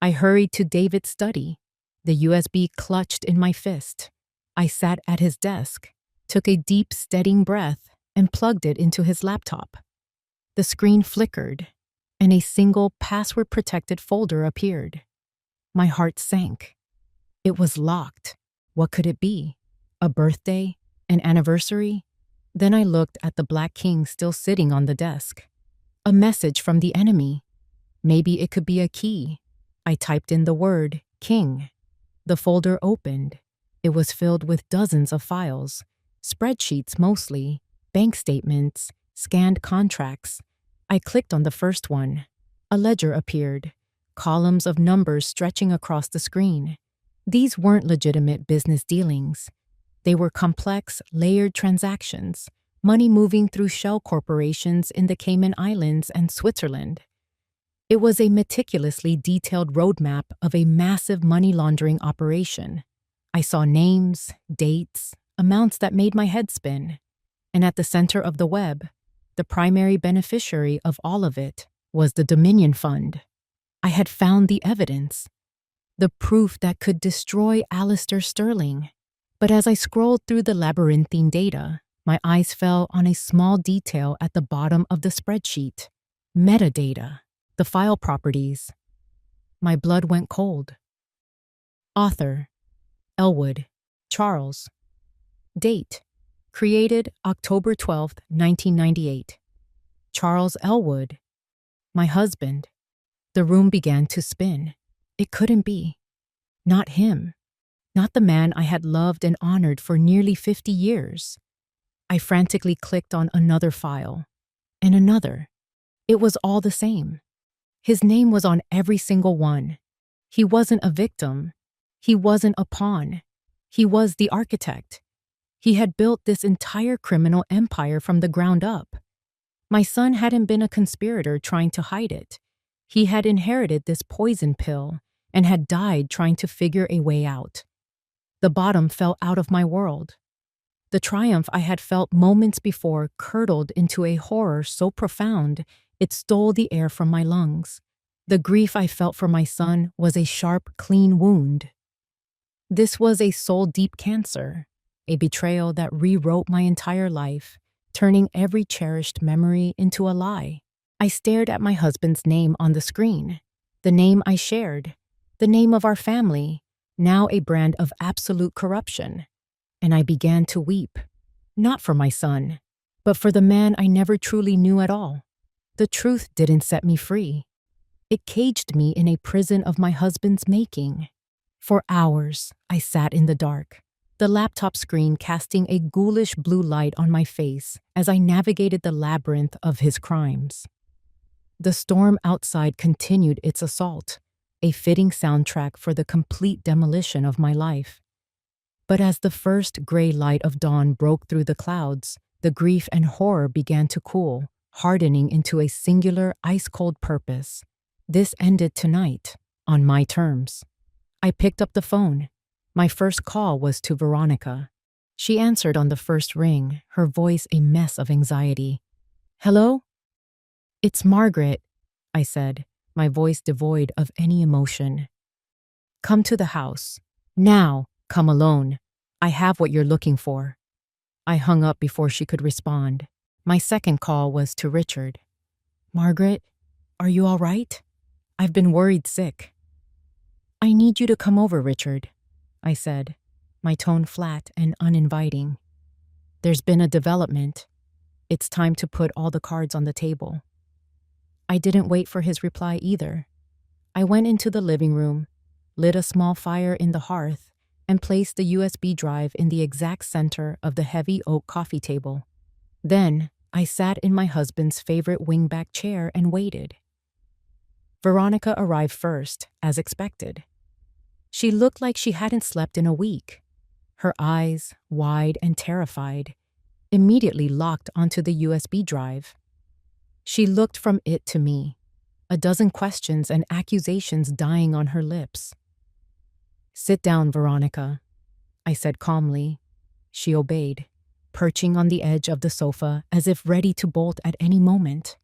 I hurried to David's study, the USB clutched in my fist. I sat at his desk, took a deep, steadying breath, and plugged it into his laptop. The screen flickered, and a single password-protected folder appeared. My heart sank. It was locked. What could it be? A birthday? An anniversary? Then I looked at the Black King still sitting on the desk. A message from the enemy. Maybe it could be a key. I typed in the word, King. The folder opened. It was filled with dozens of files, spreadsheets mostly, bank statements, scanned contracts. I clicked on the first one. A ledger appeared, columns of numbers stretching across the screen. These weren't legitimate business dealings. They were complex, layered transactions, money moving through shell corporations in the Cayman Islands and Switzerland. It was a meticulously detailed roadmap of a massive money laundering operation. I saw names, dates, amounts that made my head spin. And at the center of the web, the primary beneficiary of all of it was the Dominion Fund. I had found the evidence, the proof that could destroy Alistair Sterling. But as I scrolled through the labyrinthine data, my eyes fell on a small detail at the bottom of the spreadsheet. Metadata, the file properties. My blood went cold. Author, Elwood, Charles. Date, created October 12, 1998. Charles Elwood, my husband. The room began to spin. It couldn't be. Not him. Not the man I had loved and honored for nearly 50 years. I frantically clicked on another file, and another. It was all the same. His name was on every single one. He wasn't a victim. He wasn't a pawn. He was the architect. He had built this entire criminal empire from the ground up. My son hadn't been a conspirator trying to hide it. He had inherited this poison pill, and had died trying to figure a way out. The bottom fell out of my world. The triumph I had felt moments before curdled into a horror so profound it stole the air from my lungs. The grief I felt for my son was a sharp, clean wound. This was a soul-deep cancer, a betrayal that rewrote my entire life, turning every cherished memory into a lie. I stared at my husband's name on the screen, the name I shared, the name of our family, now a brand of absolute corruption, and I began to weep, not for my son, but for the man I never truly knew at all. The truth didn't set me free. It caged me in a prison of my husband's making. For hours, I sat in the dark, the laptop screen casting a ghoulish blue light on my face as I navigated the labyrinth of his crimes. The storm outside continued its assault, a fitting soundtrack for the complete demolition of my life. But as the first gray light of dawn broke through the clouds, the grief and horror began to cool, hardening into a singular, ice-cold purpose. This ended tonight, on my terms. I picked up the phone. My first call was to Veronica. She answered on the first ring, her voice a mess of anxiety. "Hello? It's Margaret," I said, my voice devoid of any emotion. "Come to the house. Now, come alone. I have what you're looking for." I hung up before she could respond. My second call was to Richard. "Margaret, are you all right? I've been worried sick." "I need you to come over, Richard," I said, my tone flat and uninviting. "There's been a development. It's time to put all the cards on the table." I didn't wait for his reply either. I went into the living room, lit a small fire in the hearth, and placed the USB drive in the exact center of the heavy oak coffee table. Then, I sat in my husband's favorite wingback chair and waited. Veronica arrived first, as expected. She looked like she hadn't slept in a week. Her eyes, wide and terrified, immediately locked onto the USB drive. She looked from it to me, a dozen questions and accusations dying on her lips. "Sit down, Veronica," I said calmly. She obeyed, perching on the edge of the sofa as if ready to bolt at any moment.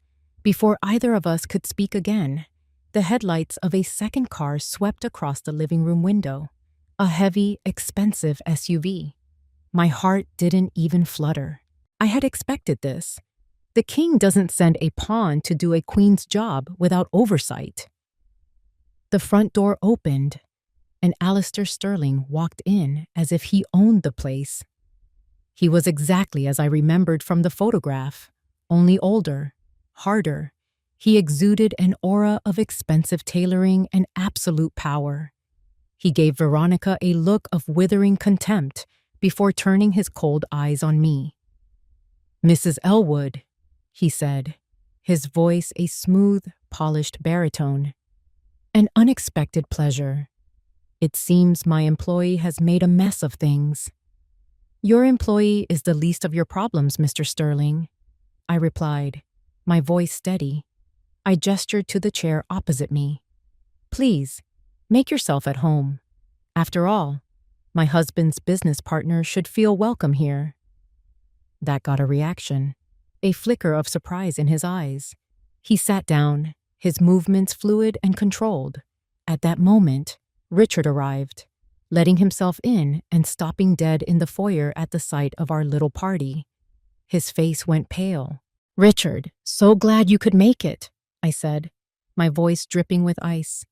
Before either of us could speak again, the headlights of a second car swept across the living room window, a heavy, expensive SUV. My heart didn't even flutter. I had expected this. The king doesn't send a pawn to do a queen's job without oversight. The front door opened, and Alistair Sterling walked in as if he owned the place. He was exactly as I remembered from the photograph, only older, harder. He exuded an aura of expensive tailoring and absolute power. He gave Veronica a look of withering contempt before turning his cold eyes on me. "Mrs. Elwood," he said, his voice a smooth, polished baritone. "An unexpected pleasure. It seems my employee has made a mess of things." "Your employee is the least of your problems, Mr. Sterling," I replied, my voice steady. I gestured to the chair opposite me. "Please, make yourself at home. After all, my husband's business partner should feel welcome here." That got a reaction, a flicker of surprise in his eyes. He sat down, his movements fluid and controlled. At that moment, Richard arrived, letting himself in and stopping dead in the foyer at the sight of our little party. His face went pale. "Richard, so glad you could make it," I said, my voice dripping with ice.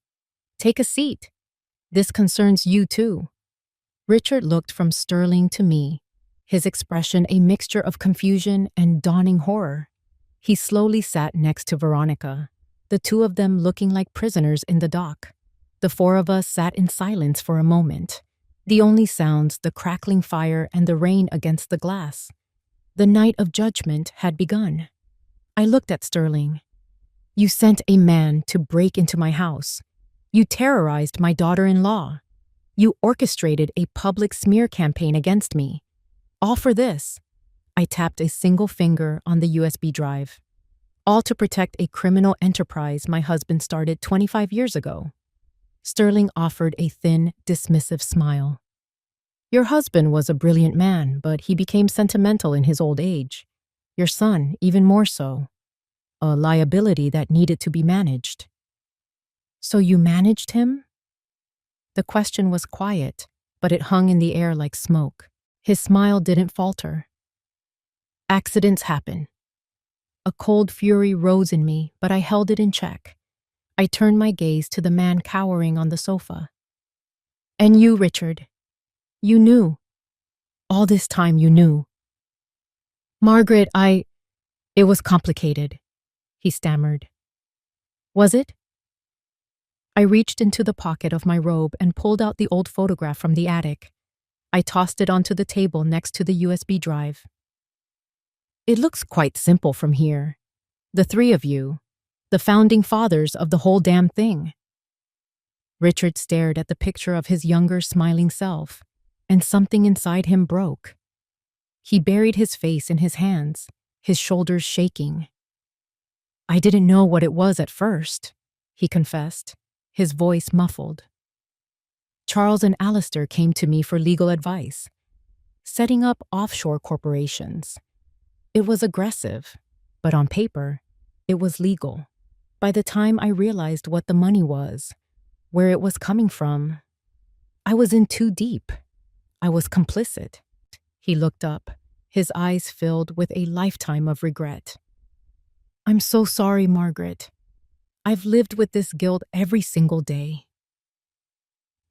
"Take a seat. This concerns you too." Richard looked from Sterling to me, his expression a mixture of confusion and dawning horror. He slowly sat next to Veronica, the two of them looking like prisoners in the dock. The four of us sat in silence for a moment, the only sounds the crackling fire and the rain against the glass. The night of judgment had begun. I looked at Sterling. "You sent a man to break into my house. You terrorized my daughter-in-law. You orchestrated a public smear campaign against me. All for this." I tapped a single finger on the USB drive. "All to protect a criminal enterprise my husband started 25 years ago." Sterling offered a thin, dismissive smile. Your husband was a brilliant man, but he became sentimental in his old age. Your son, even more so. A liability that needed to be managed. So you managed him? The question was quiet, but it hung in the air like smoke. His smile didn't falter. Accidents happen. A cold fury rose in me, but I held it in check. I turned my gaze to the man cowering on the sofa. And you, Richard. You knew. All this time you knew. Margaret, It was complicated, he stammered. Was it? I reached into the pocket of my robe and pulled out the old photograph from the attic. I tossed it onto the table next to the USB drive. It looks quite simple from here. The three of you, the founding fathers of the whole damn thing. Richard stared at the picture of his younger, smiling self, and something inside him broke. He buried his face in his hands, his shoulders shaking. I didn't know what it was at first, he confessed, his voice muffled. Charles and Alistair came to me for legal advice, setting up offshore corporations. It was aggressive, but on paper, it was legal. By the time I realized what the money was, where it was coming from, I was in too deep. I was complicit. He looked up, his eyes filled with a lifetime of regret. I'm so sorry, Margaret. I've lived with this guilt every single day.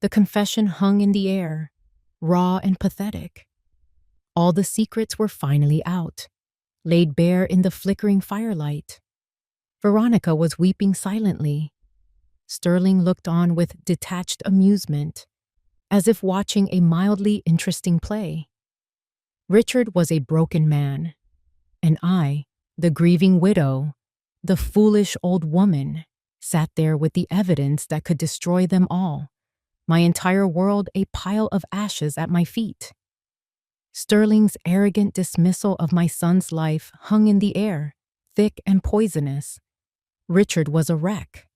The confession hung in the air, raw and pathetic. All the secrets were finally out, laid bare in the flickering firelight. Veronica was weeping silently. Sterling looked on with detached amusement, as if watching a mildly interesting play. Richard was a broken man, and I, the grieving widow, the foolish old woman, sat there with the evidence that could destroy them all, my entire world a pile of ashes at my feet. Sterling's arrogant dismissal of my son's life hung in the air, thick and poisonous. Richard was a wreck.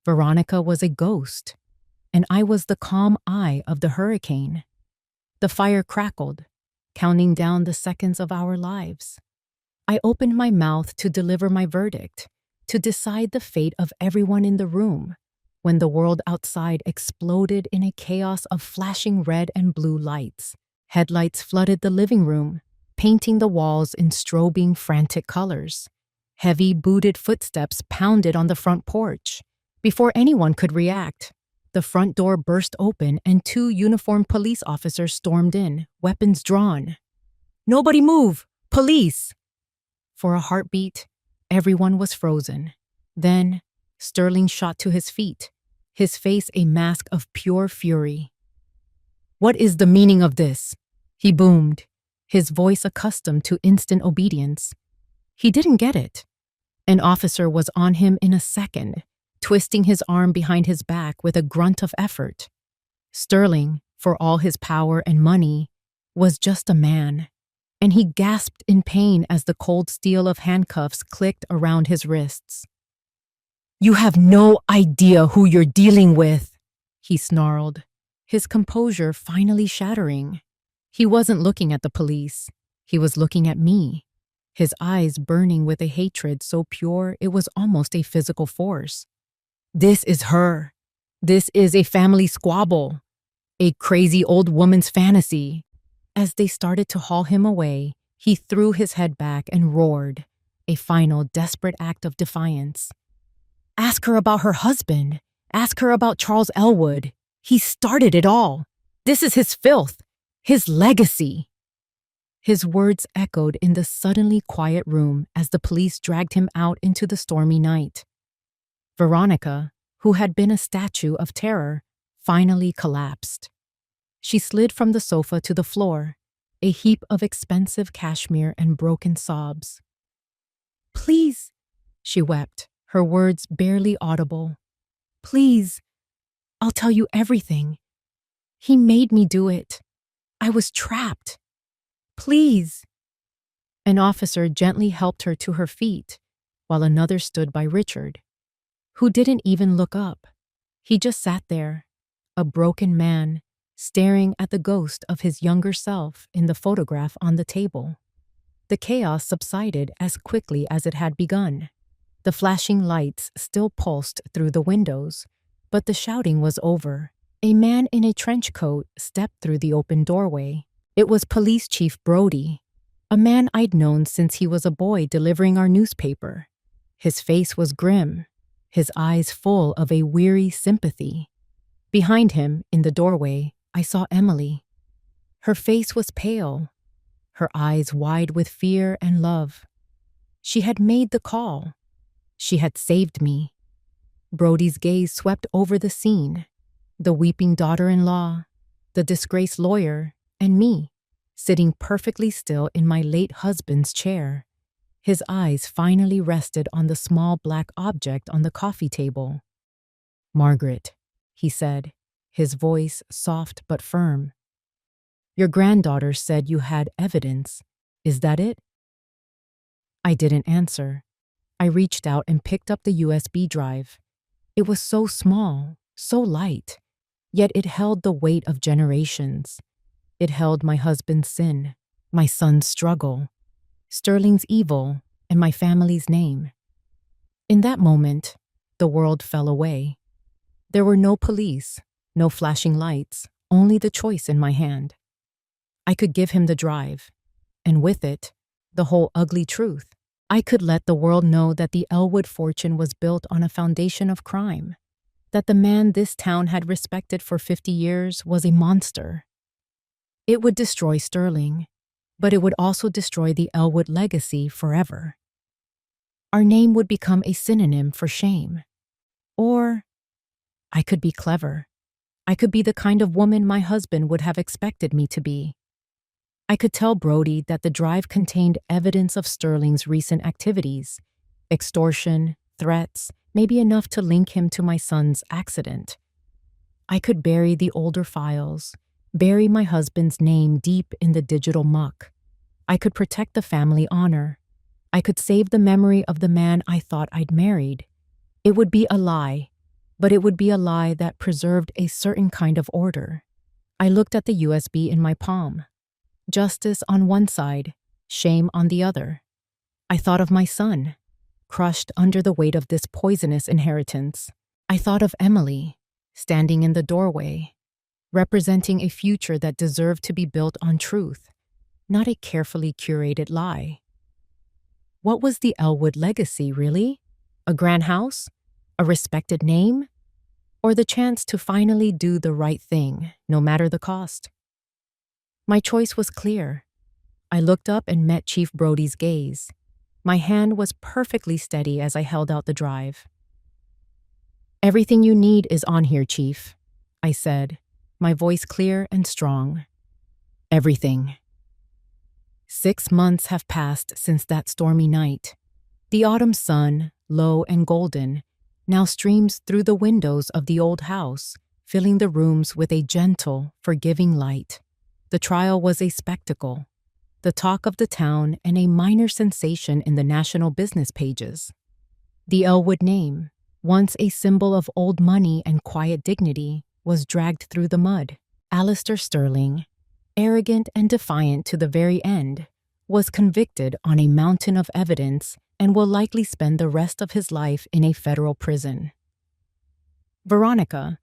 Veronica was a ghost, and I was the calm eye of the hurricane. The fire crackled, counting down the seconds of our lives. I opened my mouth to deliver my verdict, to decide the fate of everyone in the room, when the world outside exploded in a chaos of flashing red and blue lights. Headlights flooded the living room, painting the walls in strobing, frantic colors. Heavy, booted footsteps pounded on the front porch. Before anyone could react, the front door burst open and two uniformed police officers stormed in, weapons drawn. Nobody move! Police! For a heartbeat, everyone was frozen. Then, Sterling shot to his feet, his face a mask of pure fury. What is the meaning of this? He boomed, his voice accustomed to instant obedience. He didn't get it. An officer was on him in a second, twisting his arm behind his back with a grunt of effort. Sterling, for all his power and money, was just a man, and he gasped in pain as the cold steel of handcuffs clicked around his wrists. You have no idea who you're dealing with, he snarled, his composure finally shattering. He wasn't looking at the police. He was looking at me, his eyes burning with a hatred so pure it was almost a physical force. This is her. This is a family squabble, a crazy old woman's fantasy. As they started to haul him away, he threw his head back and roared, a final desperate act of defiance. Ask her about her husband. Ask her about Charles Elwood. He started it all. This is his filth, his legacy. His words echoed in the suddenly quiet room as the police dragged him out into the stormy night. Veronica, who had been a statue of terror, finally collapsed. She slid from the sofa to the floor, a heap of expensive cashmere and broken sobs. Please, she wept, her words barely audible. Please, I'll tell you everything. He made me do it. I was trapped. Please. An officer gently helped her to her feet, while another stood by Richard, who didn't even look up. He just sat there, a broken man, staring at the ghost of his younger self in the photograph on the table. The chaos subsided as quickly as it had begun. The flashing lights still pulsed through the windows, but the shouting was over. A man in a trench coat stepped through the open doorway. It was Police Chief Brody, a man I'd known since he was a boy delivering our newspaper. His face was grim, his eyes full of a weary sympathy. Behind him, in the doorway, I saw Emily. Her face was pale, her eyes wide with fear and love. She had made the call. She had saved me. Brody's gaze swept over the scene. The weeping daughter-in-law, the disgraced lawyer, and me, sitting perfectly still in my late husband's chair. His eyes finally rested on the small black object on the coffee table. "Margaret," he said, his voice soft but firm. "Your granddaughter said you had evidence. Is that it?" I didn't answer. I reached out and picked up the USB drive. It was so small, so light, yet it held the weight of generations. It held my husband's sin, my son's struggle, Sterling's evil, and my family's name. In that moment, the world fell away. There were no police, no flashing lights, only the choice in my hand. I could give him the drive, and with it, the whole ugly truth. I could let the world know that the Elwood fortune was built on a foundation of crime, that the man this town had respected for 50 years was a monster. It would destroy Sterling, but it would also destroy the Elwood legacy forever. Our name would become a synonym for shame. Or I could be clever. I could be the kind of woman my husband would have expected me to be. I could tell Brody that the drive contained evidence of Sterling's recent activities, extortion, threats, maybe enough to link him to my son's accident. I could bury the older files, bury my husband's name deep in the digital muck. I could protect the family honor. I could save the memory of the man I thought I'd married. It would be a lie, but it would be a lie that preserved a certain kind of order. I looked at the USB in my palm. Justice on one side, shame on the other. I thought of my son, crushed under the weight of this poisonous inheritance. I thought of Emily, standing in the doorway, representing a future that deserved to be built on truth, not a carefully curated lie. What was the Elwood legacy, really? A grand house? A respected name? Or the chance to finally do the right thing, no matter the cost? My choice was clear. I looked up and met Chief Brody's gaze. My hand was perfectly steady as I held out the drive. "Everything you need is on here, Chief," I said, my voice clear and strong. Everything. 6 months have passed since that stormy night. The autumn sun, low and golden, now streams through the windows of the old house, filling the rooms with a gentle, forgiving light. The trial was a spectacle, the talk of the town and a minor sensation in the national business pages. The Elwood name, once a symbol of old money and quiet dignity, was dragged through the mud. Alistair Sterling, arrogant and defiant to the very end, was convicted on a mountain of evidence and will likely spend the rest of his life in a federal prison. Veronica,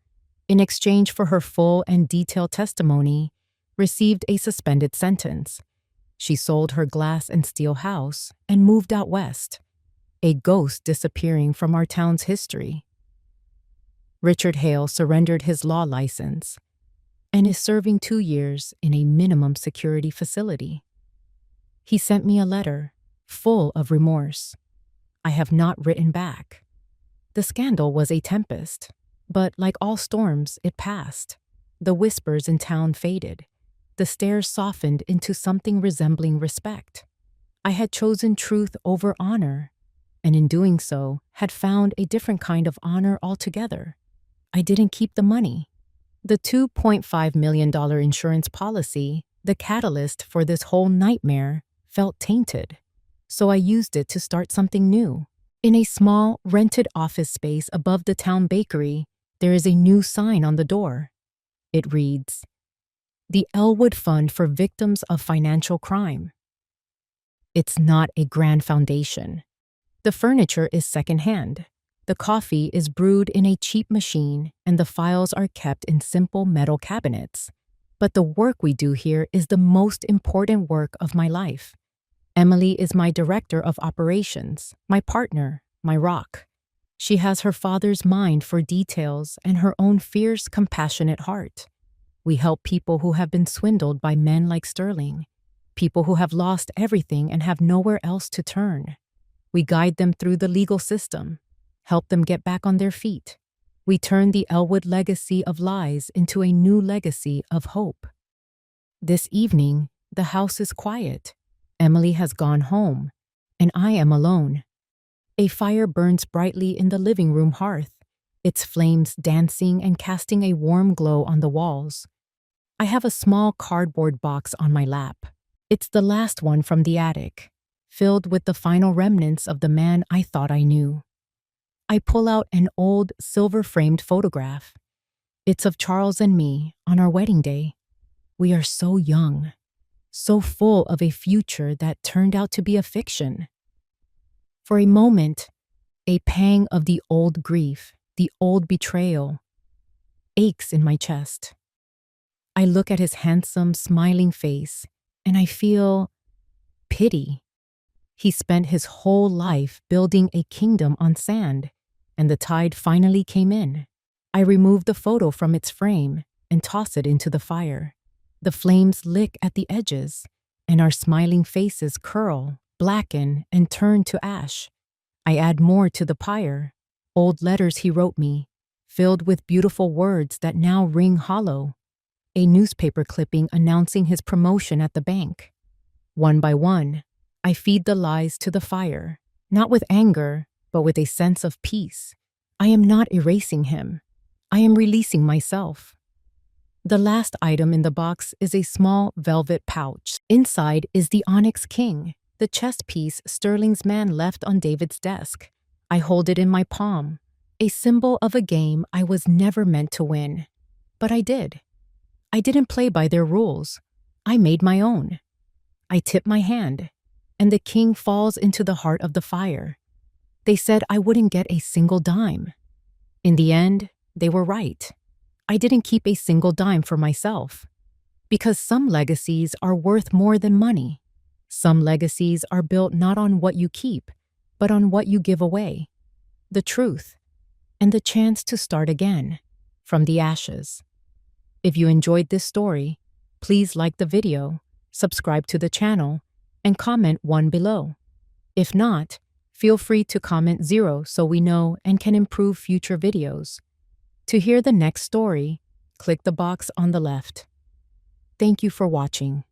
in exchange for her full and detailed testimony, received a suspended sentence. She sold her glass and steel house and moved out west, a ghost disappearing from our town's history. Richard Hale surrendered his law license and is serving 2 years in a minimum security facility. He sent me a letter, full of remorse. I have not written back. The scandal was a tempest, but like all storms, it passed. The whispers in town faded. The stares softened into something resembling respect. I had chosen truth over honor, and in doing so, had found a different kind of honor altogether. I didn't keep the money. The $2.5 million insurance policy, the catalyst for this whole nightmare, felt tainted. So I used it to start something new. In a small, rented office space above the town bakery, there is a new sign on the door. It reads, "The Elwood Fund for Victims of Financial Crime." It's not a grand foundation. The furniture is secondhand. The coffee is brewed in a cheap machine, and the files are kept in simple metal cabinets. But the work we do here is the most important work of my life. Emily is my director of operations, my partner, my rock. She has her father's mind for details and her own fierce, compassionate heart. We help people who have been swindled by men like Sterling, people who have lost everything and have nowhere else to turn. We guide them through the legal system, help them get back on their feet. We turn the Elwood legacy of lies into a new legacy of hope. This evening, the house is quiet. Emily has gone home, and I am alone. A fire burns brightly in the living room hearth, its flames dancing and casting a warm glow on the walls. I have a small cardboard box on my lap. It's the last one from the attic, filled with the final remnants of the man I thought I knew. I pull out an old silver-framed photograph. It's of Charles and me on our wedding day. We are so young, so full of a future that turned out to be a fiction. For a moment, a pang of the old grief, the old betrayal, aches in my chest. I look at his handsome, smiling face, and I feel pity. He spent his whole life building a kingdom on sand, and the tide finally came in. I remove the photo from its frame and toss it into the fire. The flames lick at the edges, and our smiling faces curl, blacken, and turn to ash. I add more to the pyre, old letters he wrote me, filled with beautiful words that now ring hollow. A newspaper clipping announcing his promotion at the bank. One by one, I feed the lies to the fire, not with anger, but with a sense of peace. I am not erasing him. I am releasing myself. The last item in the box is a small velvet pouch. Inside is the Onyx King, the chess piece Sterling's man left on David's desk. I hold it in my palm, a symbol of a game I was never meant to win. But I did. I didn't play by their rules. I made my own. I tip my hand, and the king falls into the heart of the fire. They said I wouldn't get a single dime. In the end, they were right. I didn't keep a single dime for myself. Because some legacies are worth more than money. Some legacies are built not on what you keep, but on what you give away. The truth, and the chance to start again, from the ashes. If you enjoyed this story, please like the video, subscribe to the channel, and comment 1 below. If not, feel free to comment 0 so we know and can improve future videos. To hear the next story, click the box on the left. Thank you for watching.